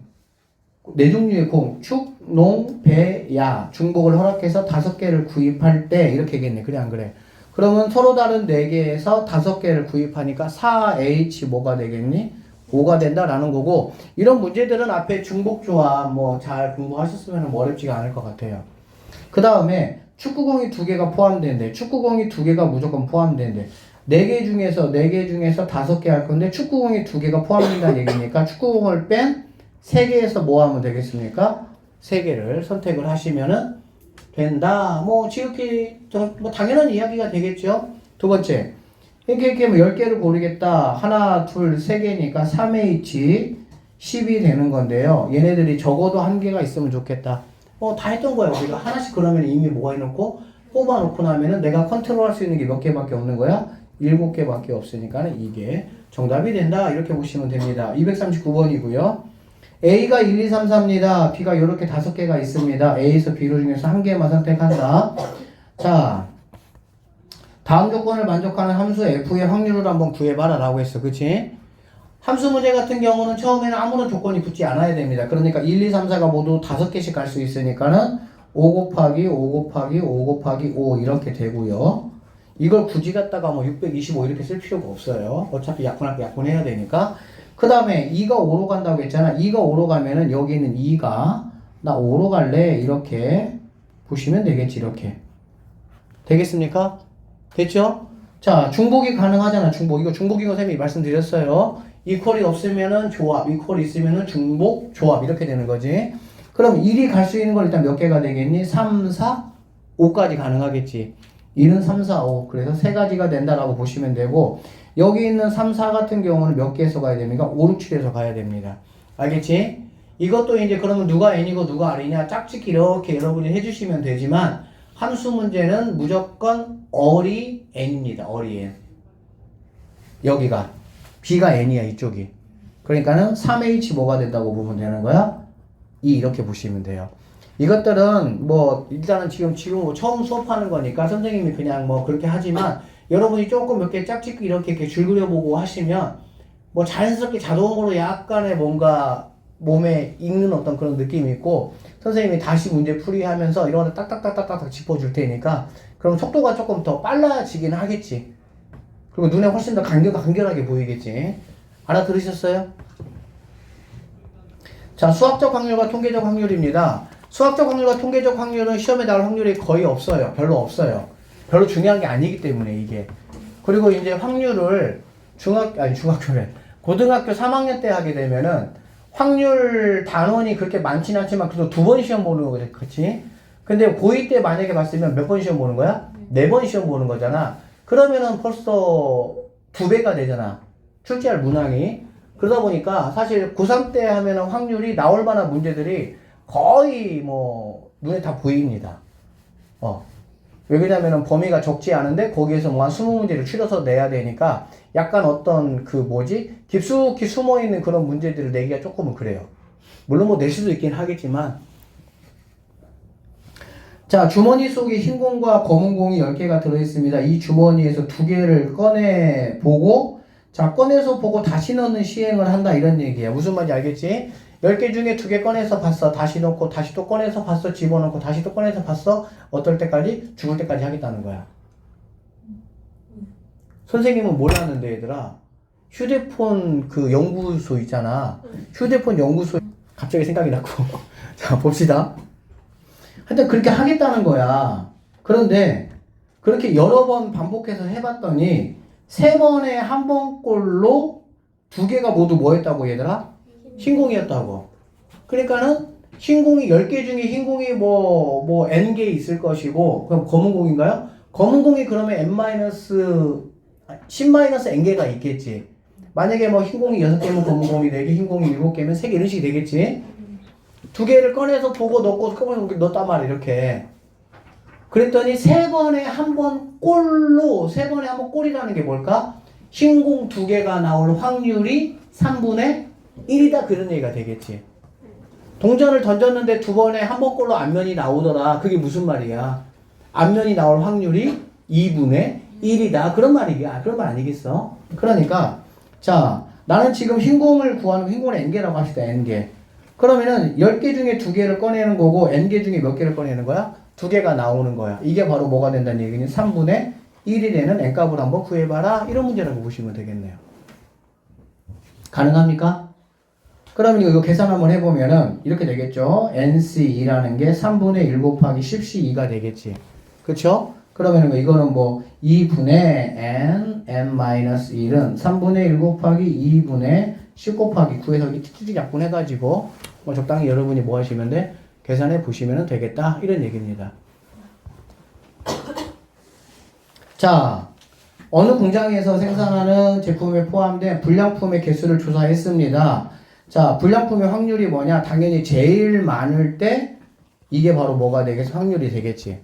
4종류의 공, 축, 농, 배, 야 중복을 허락해서 5개를 구입할 때 이렇게 하겠네. 그래 안 그래? 그러면 서로 다른 4개에서 5개를 구입하니까 4H 뭐가 되겠니? 5가 된다라는 거고 이런 문제들은 앞에 중복조합 뭐 잘 공부하셨으면 뭐 어렵지가 않을 것 같아요. 그 다음에 축구공이 2개가 포함되는데 축구공이 2개가 무조건 포함되는데 4개 중에서 5개 할 건데 축구공이 2개가 포함된다는 얘기니까 축구공을 뺀 3개에서 뭐 하면 되겠습니까? 3개를 선택을 하시면은 된다. 뭐 지극히 뭐 당연한 이야기가 되겠죠. 두 번째 이렇게 뭐 10개를 고르겠다. 하나, 둘, 3개니까 3H 10이 되는 건데요. 얘네들이 적어도 1개가 있으면 좋겠다. 다 했던 거야. 우리가 하나씩 그러면 이미 뭐가 해놓고 뽑아놓고 나면은 내가 컨트롤 할 수 있는 게 몇 개밖에 없는 거야? 7개밖에 없으니까는 이게 정답이 된다. 이렇게 보시면 됩니다. 239번이고요. A가 1, 2, 3, 4입니다. B가 이렇게 5개가 있습니다. A에서 B로 중에서 1개만 선택한다. 자, 다음 조건을 만족하는 함수 F의 확률을 한번 구해봐라 라고 했어. 그치? 함수 문제 같은 경우는 처음에는 아무런 조건이 붙지 않아야 됩니다. 그러니까 1, 2, 3, 4가 모두 5개씩 갈 수 있으니까는 5 곱하기 5 곱하기 5 곱하기 5 이렇게 되고요. 이걸 굳이 갖다가 뭐 625 이렇게 쓸 필요가 없어요. 어차피 약분해야 되니까. 그 다음에 2가 5로 간다고 했잖아. 2가 5로 가면은 여기 있는 2가 나 5로 갈래 이렇게 보시면 되겠지. 이렇게 되겠습니까? 됐죠? 자, 중복이 가능하잖아. 중복. 이거 중복인 거 쌤이 말씀드렸어요. 이퀄이 없으면은 조합, 이퀄이 있으면은 중복, 조합 이렇게 되는 거지. 그럼 1이 갈 수 있는 건 일단 몇 개가 되겠니? 3, 4, 5까지 가능하겠지. 1은 3, 4, 5. 그래서 3가지가 된다라고 보시면 되고 여기 있는 3, 4 같은 경우는 몇 개에서 가야 됩니까? 5, 6, 7에서 가야 됩니다. 알겠지? 이것도 이제 그러면 누가 n이고 누가 r이냐 짝짓기 이렇게 여러분이 해주시면 되지만 함수 문제는 무조건 어리 n입니다. 어리 n. 여기가 b가 n이야 이쪽이. 그러니까는 3h 뭐가 된다고 보면 되는 거야? 2 이렇게 보시면 돼요. 이것들은 뭐 일단은 지금 뭐 처음 수업하는 거니까 선생님이 그냥 뭐 그렇게 하지만 여러분이 조금 몇 개 짝짓기 이렇게 줄 그려보고 하시면 뭐 자연스럽게 자동으로 약간의 뭔가 몸에 익는 어떤 그런 느낌이 있고 선생님이 다시 문제 풀이하면서 이런 거 딱딱딱딱딱 짚어줄 테니까 그럼 속도가 조금 더 빨라지긴 하겠지. 그리고 눈에 훨씬 더 간결하게 보이겠지. 알아들으셨어요? 자, 수학적 확률과 통계적 확률입니다. 수학적 확률과 통계적 확률은 시험에 나올 확률이 거의 없어요. 별로 없어요. 별로 중요한 게 아니기 때문에 이게. 그리고 이제 확률을 중학교래. 고등학교 3학년 때 하게 되면은 확률 단원이 그렇게 많지는 않지만 그래도 2번 시험 보는 거지. 그치? 근데 고2 때 만약에 봤으면 몇 번 시험 보는 거야? 4번 시험 보는 거잖아. 그러면은 벌써 2배가 되잖아. 출제할 문항이. 그러다 보니까 사실 고3 때 하면은 확률이 나올 만한 문제들이 거의 뭐 눈에 다 보입니다. 왜 그러냐면은 범위가 적지 않은데 거기에서 뭐 한 20문제를 추려서 내야 되니까 약간 어떤 그 뭐지? 깊숙이 숨어 있는 그런 문제들을 내기가 조금은 그래요. 물론 뭐 낼 수도 있긴 하겠지만. 자, 주머니 속에 흰 공과 검은 공이 10개가 들어있습니다. 이 주머니에서 2개를 꺼내 보고, 자, 꺼내서 보고 다시 넣는 시행을 한다. 이런 얘기야. 무슨 말인지 알겠지? 10개 중에 2개 꺼내서 봤어. 다시 넣고, 다시 또 꺼내서 봤어. 집어넣고, 다시 또 꺼내서 봤어. 어떨 때까지? 죽을 때까지 하겠다는 거야. 선생님은 뭘 하는데, 얘들아? 휴대폰 그 연구소 있잖아. 휴대폰 연구소, 갑자기 생각이 났고. 자, 봅시다. 하여튼 그렇게 하겠다는 거야. 그런데 그렇게 여러 번 반복해서 해봤더니 3번에 한 번꼴로 2개가 모두 뭐였다고 얘들아? 흰공이었다고. 그러니까는 흰공이 10개 중에 흰공이 뭐 n개 있을 것이고, 그럼 검은 공인가요? 검은 공이 그러면 n-10-n개가 있겠지. 만약에 뭐 흰공이 6개면 검은 공이 4개, 흰공이 7개면 3개 이런 식이 되겠지. 2개를 꺼내서 보고 넣고 꺼내서 넣었단 말이야. 이렇게. 그랬더니 3번에 한 번 꼴로, 3번에 한 번 꼴이라는 게 뭘까? 흰공 2개가 나올 확률이 3분의 1이다. 그런 얘기가 되겠지. 동전을 던졌는데 2번에 한 번 꼴로 앞면이 나오더라. 그게 무슨 말이야? 앞면이 나올 확률이 2분의 1이다. 그런 말이야. 그런 말 아니겠어? 그러니까 자, 나는 지금 흰공을 구하는, 흰공을 n개라고 합시다. n개. 그러면은 10개 중에 2개를 꺼내는 거고 n개 중에 몇 개를 꺼내는 거야? 2개가 나오는 거야. 이게 바로 뭐가 된다는 얘기는 3분의 1이 되는 n값을 한번 구해봐라. 이런 문제라고 보시면 되겠네요. 가능합니까? 그러면 이거 계산 한번 해보면은 이렇게 되겠죠. nc2라는 게 3분의 1 곱하기 10c2가 되겠지. 그쵸? 그러면 이거는 뭐 2분의 n-1은 3분의 1 곱하기 2분의 10 곱하기 9에서 이렇게 찌찌 약분해가지고 뭐 적당히 여러분이 뭐 하시면 돼? 계산해 보시면 되겠다. 이런 얘기입니다. 자, 어느 공장에서 생산하는 제품에 포함된 불량품의 개수를 조사했습니다. 자, 불량품의 확률이 뭐냐? 당연히 제일 많을 때 이게 바로 뭐가 되겠어? 확률이 되겠지.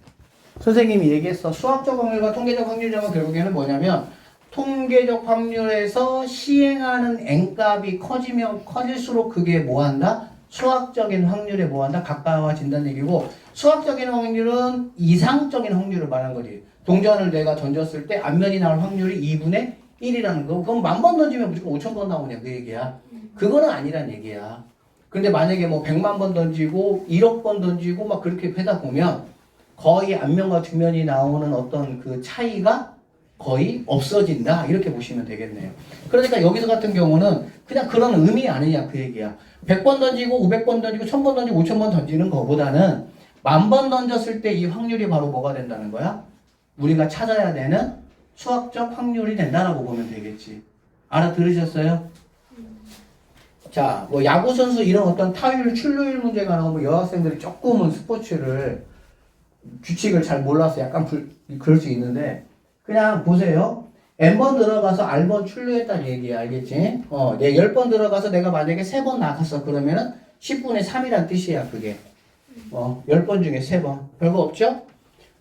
선생님이 얘기했어. 수학적 확률과 통계적 확률이라면 결국에는 뭐냐면 통계적 확률에서 시행하는 n값이 커지면 커질수록 그게 뭐한다? 수학적인 확률에 뭐한다? 가까워진다는 얘기고, 수학적인 확률은 이상적인 확률을 말하는 거지. 동전을 내가 던졌을 때 앞면이 나올 확률이 2분의 1이라는 거. 그럼 10,000번 던지면 무조건 5,000번 나오냐 그 얘기야. 그거는 아니란 얘기야. 근데 만약에 뭐 100만 번 던지고 1억 번 던지고 막 그렇게 하다 보면 거의 앞면과 뒷면이 나오는 어떤 그 차이가 거의 없어진다. 이렇게 보시면 되겠네요. 그러니까 여기서 같은 경우는 그냥 그런 의미 아니냐 그 얘기야. 100번 던지고 500번 던지고 1000번 던지고 5000번 던지는 거보다는 10,000번 던졌을 때 이 확률이 바로 뭐가 된다는 거야? 우리가 찾아야 되는 수학적 확률이 된다라고 보면 되겠지. 알아들으셨어요? 자, 뭐 야구선수 이런 어떤 타율, 출루율 문제가 나오면 여학생들이 조금은 스포츠를 규칙을 잘 몰라서 약간 그럴 수 있는데, 그냥 보세요. n번 들어가서 r번 출루했다는 얘기야. 알겠지? 내 10번 들어가서 내가 만약에 3번 나갔어. 그러면은 10분의 3이란 뜻이야, 그게. 10번 중에 3번. 별거 없죠?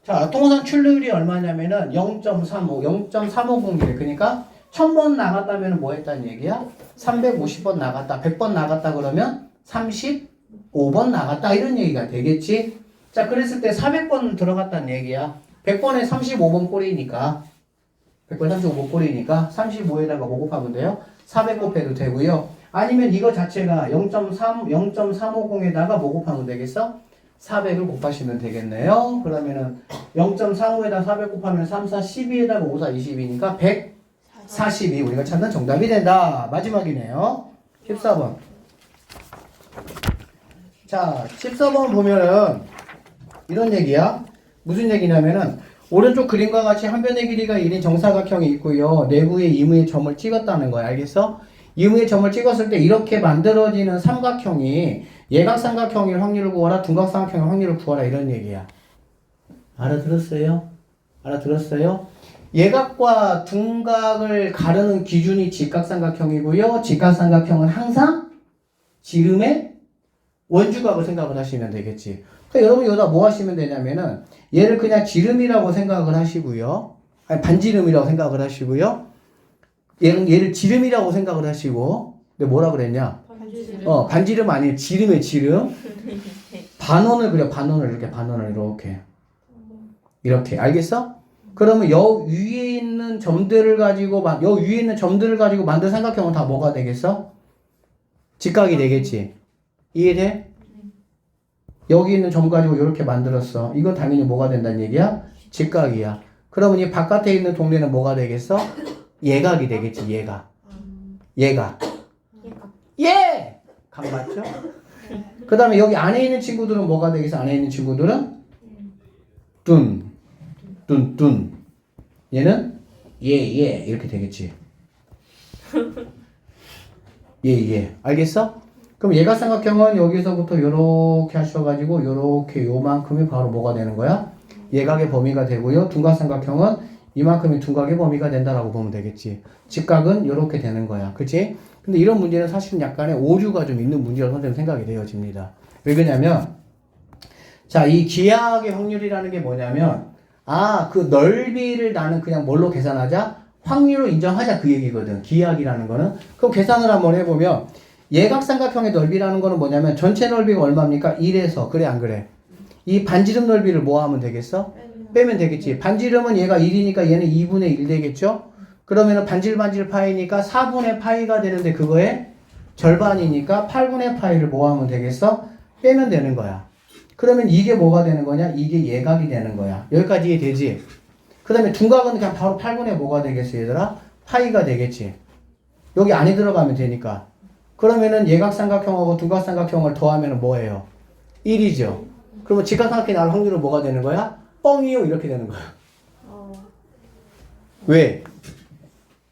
자, 통산 출루율이 얼마냐면은 0.35, 0.350이래. 그러니까 1000번 나갔다면 뭐 했다는 얘기야? 350번 나갔다. 100번 나갔다 그러면 35번 나갔다. 이런 얘기가 되겠지? 자, 그랬을 때 400번 들어갔다는 얘기야. 100번에 35번 꼴이니까 100번 35번 꼴이니까 35에다가 뭐 곱하면 돼요? 400 곱해도 되고요. 아니면 이거 자체가 0.350에다가 뭐 곱하면 되겠어? 400을 곱하시면 되겠네요. 그러면은 0.35에다 400 곱하면 3, 4, 12에다가 5, 4, 20이니까 142. 우리가 찾는 정답이 된다. 마지막이네요. 14번. 자, 14번 보면은 이런 얘기야. 무슨 얘기냐면은 오른쪽 그림과 같이 한 변의 길이가 1인 정사각형이 있고요. 내부에 임의의 점을 찍었다는 거야. 알겠어? 임의의 점을 찍었을 때 이렇게 만들어지는 삼각형이 예각삼각형일 확률을 구하라, 둔각삼각형일 확률을 구하라 이런 얘기야. 알아들었어요? 알아들었어요? 예각과 둔각을 가르는 기준이 직각삼각형이고요. 직각삼각형은 항상 지름의 원주각을 생각을 하시면 되겠지. 그러니까 여러분 여기다 뭐 하시면 되냐면은 얘를 그냥 지름이라고 생각을 하시고요. 아니 반지름이라고 생각을 하시고요. 얘를 지름이라고 생각을 하시고 근데 뭐라 그랬냐? 반지름. 반지름 아니에요. 지름의 지름. 반원을 그려. 반원을 이렇게 알겠어? 그러면 여 위에 있는 점들을 가지고 만든 삼각형은 다 뭐가 되겠어? 직각이 되겠지. 이해돼? 여기 있는 점 가지고 이렇게 만들었어. 이건 당연히 뭐가 된다는 얘기야? 직각이야. 그러면 이 바깥에 있는 동네는 뭐가 되겠어? 예각이 되겠지. 얘가. 예! 각 맞죠? 그 다음에 여기 안에 있는 친구들은 뭐가 되겠어? 안에 있는 친구들은 뚠. 얘는 예 이렇게 되겠지. 예. 알겠어? 그럼 예각삼각형은 여기서부터 요렇게 하셔가지고 요렇게 요만큼이 바로 뭐가 되는 거야? 예각의 범위가 되고요. 둔각삼각형은 이만큼이 둔각의 범위가 된다라고 보면 되겠지. 직각은 요렇게 되는 거야. 그치? 근데 이런 문제는 사실은 약간의 오류가 좀 있는 문제라고 선생님 생각이 되어집니다. 왜 그러냐면 자, 이 기하학의 확률이라는 게 뭐냐면 그 넓이를 나는 그냥 뭘로 계산하자? 확률로 인정하자 그 얘기거든. 기하학이라는 거는. 그럼 계산을 한번 해보면 예각삼각형의 넓이라는 거는 뭐냐면 전체 넓이가 얼마입니까? 1에서 그래 안 그래? 이 반지름 넓이를 뭐 하면 되겠어? 빼면 되겠지. 반지름은 얘가 1이니까 얘는 2분의 1 되겠죠? 그러면은 반질 파이니까 4분의 파이가 되는데 그거의 절반이니까 8분의 파이를 뭐 하면 되겠어? 빼면 되는 거야. 그러면 이게 뭐가 되는 거냐? 이게 예각이 되는 거야. 여기까지 이해되지? 그 다음에 둔각은 그냥 바로 8분의 뭐가 되겠어 얘들아? 파이가 되겠지. 여기 안에 들어가면 되니까. 그러면은 예각삼각형하고 둔각삼각형을 더하면 뭐예요? 1이죠. 그러면 직각삼각형이 나올 확률은 뭐가 되는 거야? 뻥이요 이렇게 되는 거야. 왜?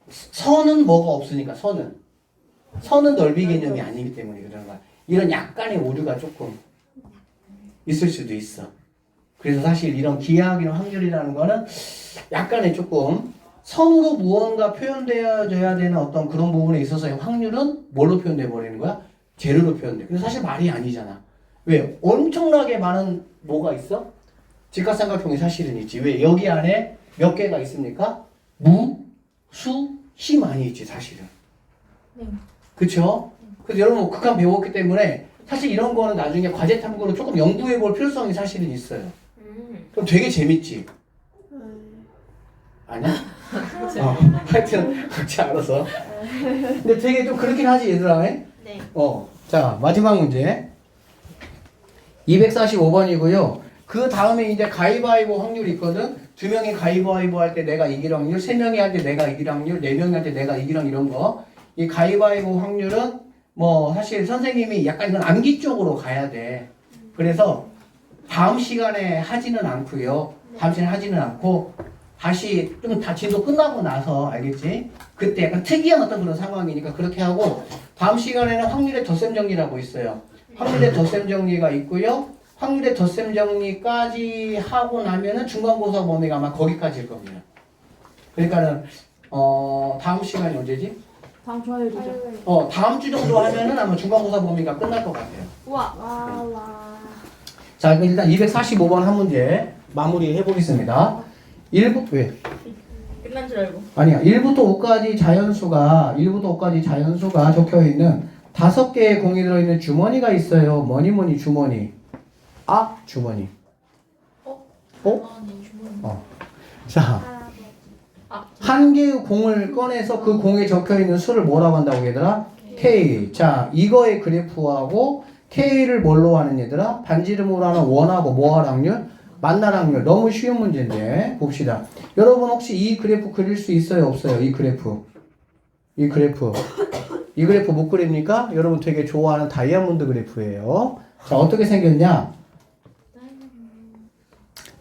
선은 뭐가 없으니까 선은 넓이 개념이 아니기 때문에 그런 거야. 이런 약간의 오류가 조금 있을 수도 있어. 그래서 사실 이런 기하학이나 확률이라는 거는 약간의 조금 선으로 무언가 표현되어져야 되는 어떤 그런 부분에 있어서의 확률은 뭘로 표현돼 버리는 거야? 재료로 표현돼. 근데 사실 말이 아니잖아. 왜? 엄청나게 많은 뭐가 있어? 직각삼각형이 사실은 있지. 왜? 여기 안에 몇 개가 있습니까? 무, 수, 히 많이 있지 사실은. 그쵸? 그래서 여러분 극한 배웠기 때문에 사실 이런 거는 나중에 과제 탐구로 조금 연구해 볼 필요성이 사실은 있어요. 그럼 되게 재밌지? 아니야? 하여튼 그렇지 알아서. 근데 되게 좀 그렇긴 하지 얘들아. 네. 자 마지막 문제 245번이고요. 그 다음에 이제 가위바위보 확률이 있거든. 2명이 가위바위보 할 때 내가 이길 확률, 3명이 할 때 내가 이길 확률, 4명이 할 때 내가 이길 확률 이런 거. 이 가위바위보 확률은 뭐 사실 선생님이 약간 이건 암기 쪽으로 가야 돼. 그래서 다음 시간에 하지는 않고요. 다음 시간에 하지는 않고 다시 좀 다 진도 끝나고 나서 알겠지? 그때 약간 특이한 어떤 그런 상황이니까 그렇게 하고 다음 시간에는 확률의 덧셈 정리라고 있어요. 확률의 덧셈 정리가 있고요. 확률의 덧셈 정리까지 하고 나면은 중간고사 범위가 아마 거기까지일 겁니다. 그러니까는 다음 시간이 언제지? 다음 주 화요일이죠. 다음 주 정도 하면은 아마 중간고사 범위가 끝날 것 같아요. 와. 자, 그럼 일단 245번 한 문제 마무리 해보겠습니다. 1부, 왜? 끝난 줄 알고. 아니야. 1부터 5까지 자연수가 적혀 있는 5개의 공이 들어있는 주머니가 있어요. 뭐니 주머니. 주머니. 자, 한 개의 공을 꺼내서 그 공에 적혀 있는 수를 뭐라고 한다고 얘들아? K. 자, 이거의 그래프하고 K를 뭘로 하는 얘들아? 반지름으로 하는 원하고 뭐할 확률? 만날 확률. 너무 쉬운 문제인데 봅시다. 여러분 혹시 이 그래프 그릴 수 있어요? 없어요? 이 그래프 못 그립니까? 여러분 되게 좋아하는 다이아몬드 그래프예요. 자, 어떻게 생겼냐?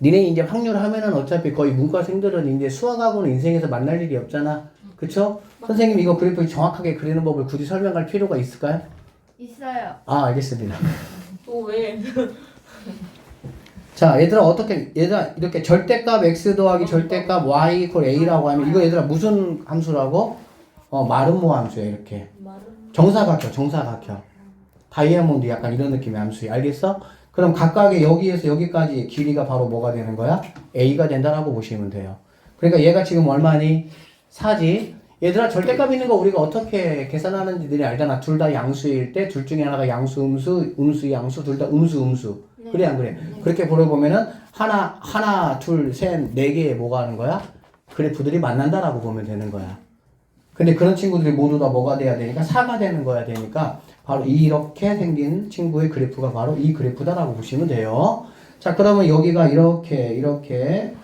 니네 이제 확률 하면은 어차피 거의 문과생들은 이제 수학하고는 인생에서 만날 일이 없잖아. 그쵸? 선생님 이거 그래프 정확하게 그리는 법을 굳이 설명할 필요가 있을까요? 있어요. 알겠습니다. 또 왜? 자, 얘들아 이렇게 절대값 x 더하기 절대값 y 이퀄 a라고 하면 이거 얘들아 무슨 함수라고? 마름모 함수야 이렇게. 정사각형. 다이아몬드 약간 이런 느낌의 함수야. 알겠어? 그럼 각각의 여기에서 여기까지 길이가 바로 뭐가 되는 거야? A가 된다라고 보시면 돼요. 그러니까 얘가 지금 얼마니? 4지. 얘들아 절대값 있는 거 우리가 어떻게 계산하는지 들이 알잖아. 둘 다 양수일 때 둘 중에 하나가 양수, 음수, 양수, 둘 다 음수. 네. 그래 안 그래? 그렇게 보려보면은 하나, 둘, 셋, 네 개의 뭐가 하는 거야? 그래프들이 만난다라고 보면 되는 거야. 근데 그런 친구들이 모두 다 뭐가 돼야 되니까 4가 되는 거야 되니까 바로 이렇게 생긴 친구의 그래프가 바로 이 그래프다라고 보시면 돼요. 자, 그러면 여기가 이렇게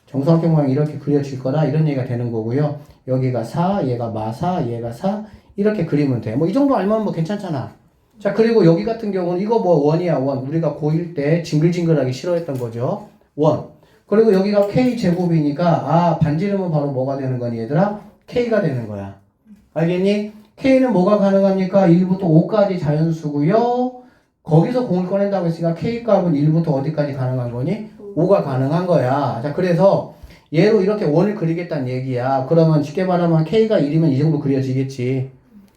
정사각형 모양이 이렇게 그려질 거다 이런 얘기가 되는 거고요. 여기가 4, 얘가 마사, 얘가 4 이렇게 그리면 돼. 뭐 이 정도 알면 뭐 괜찮잖아. 자, 그리고 여기 같은 경우는 이거 뭐 원이야 원. 우리가 고1 때 징글징글하게 싫어했던 거죠. 원. 그리고 여기가 K제곱이니까 반지름은 바로 뭐가 되는 거니 얘들아? K가 되는 거야. 알겠니? K는 뭐가 가능합니까? 1부터 5까지 자연수고요. 거기서 공을 꺼낸다고 했으니까 K값은 1부터 어디까지 가능한 거니? 5가 가능한 거야. 자, 그래서 얘로 이렇게 원을 그리겠다는 얘기야. 그러면 쉽게 말하면 K가 1이면 이 정도 그려지겠지.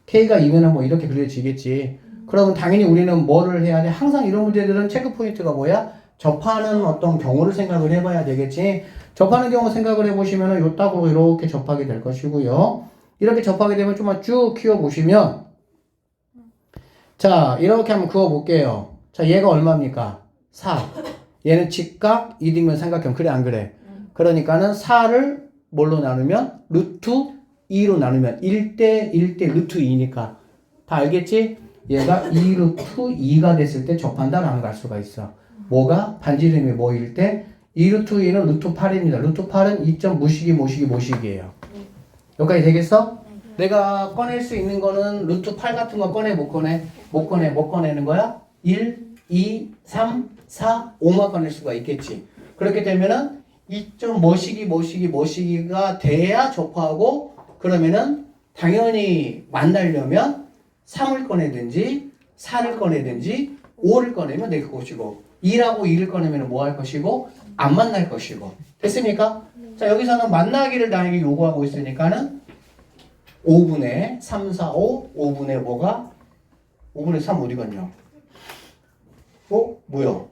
K가 2면은 뭐 이렇게 그려지겠지. 그러면 당연히 우리는 뭐를 해야 돼? 항상 이런 문제들은 체크 포인트가 뭐야? 접하는 어떤 경우를 생각을 해봐야 되겠지. 접하는 경우 생각을 해보시면 요 딱으로 이렇게 접하게 될 것이고요. 이렇게 접하게 되면 좀만 쭉 키워보시면 자, 이렇게 한번 그어볼게요. 자, 얘가 얼마입니까? 4. 얘는 직각, 이등변 삼각형. 그래 안 그래? 그러니까는 4를 뭘로 나누면? 루트 2로 나누면 1대 루트 2니까 다 알겠지? 얘가 2 루트 2가 됐을 때 접한다라는 걸 알 수가 있어. 뭐가? 반지름이 뭐일 때? 2 루트 2는 루트 8입니다. 루트 8은 2점 모시기예요. 여기까지 되겠어? 내가 꺼낼 수 있는 거는 루트 8 같은 거 꺼내 못 꺼내? 못 꺼내. 뭐 꺼내는 거야? 1, 2, 3, 4, 5만 꺼낼 수가 있겠지. 그렇게 되면은 2점 모시기가 돼야 접하고 그러면은 당연히 만나려면 3을 꺼내든지 4를 꺼내든지 5를 꺼내면 될 것이고 2라고 2를 꺼내면 뭐 할 것이고 안 만날 것이고 됐습니까? 자, 여기서는 만나기를 나에게 요구하고 있으니까는 5분의 3, 4, 5, 5분의 뭐가? 5분의 3 어디 갔냐? 뭐야?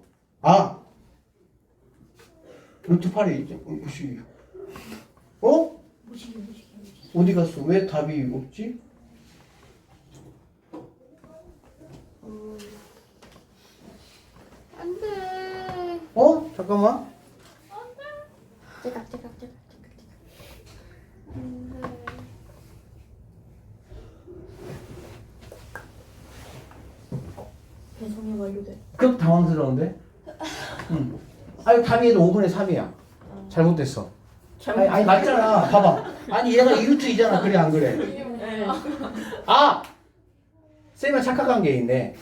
루트 8이 무시. 어디 갔어? 왜 답이 없지? 안 돼. 잠깐만. 째깍. 배송이 완료돼. 급 당황스러운데? 응. 아니, 답이 5분의 3이야. 잘못됐어. 아니, 맞잖아. 봐봐. 아니, 얘가 2루트 2잖아. 그래, 안 그래? 네. 쌤이 착각한 게 있네.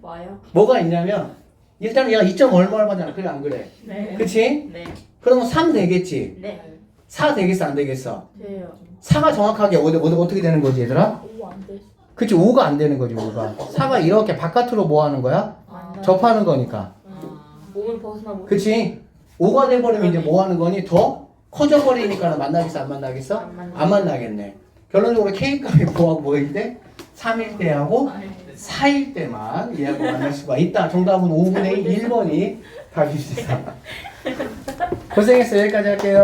와요? 뭐가 있냐면, 일단 얘가 2점 얼마잖아. 그래, 안 그래? 네. 그치? 네. 그러면 3 되겠지? 네. 4 되겠어, 안 되겠어? 돼요. 4가 정확하게 어떻게 되는 거지, 얘들아? 오, 안 돼. 그치, 5가 안 되는 거지, 5가. 4가 이렇게 바깥으로 뭐 하는 거야? 접하는 거니까. 몸을 벗어나고. 그치? 5가 돼버리면 이제 뭐 하는 거니? 더 커져버리니까 만나겠어, 안 만나겠어? 안 만나겠네. 결론적으로 K값이 뭐일 때? 3일 때하고 4일 때만 얘하고 만날 수가 있다. 정답은 5분의 1번이 답입니다. 고생했어요. 여기까지 할게요.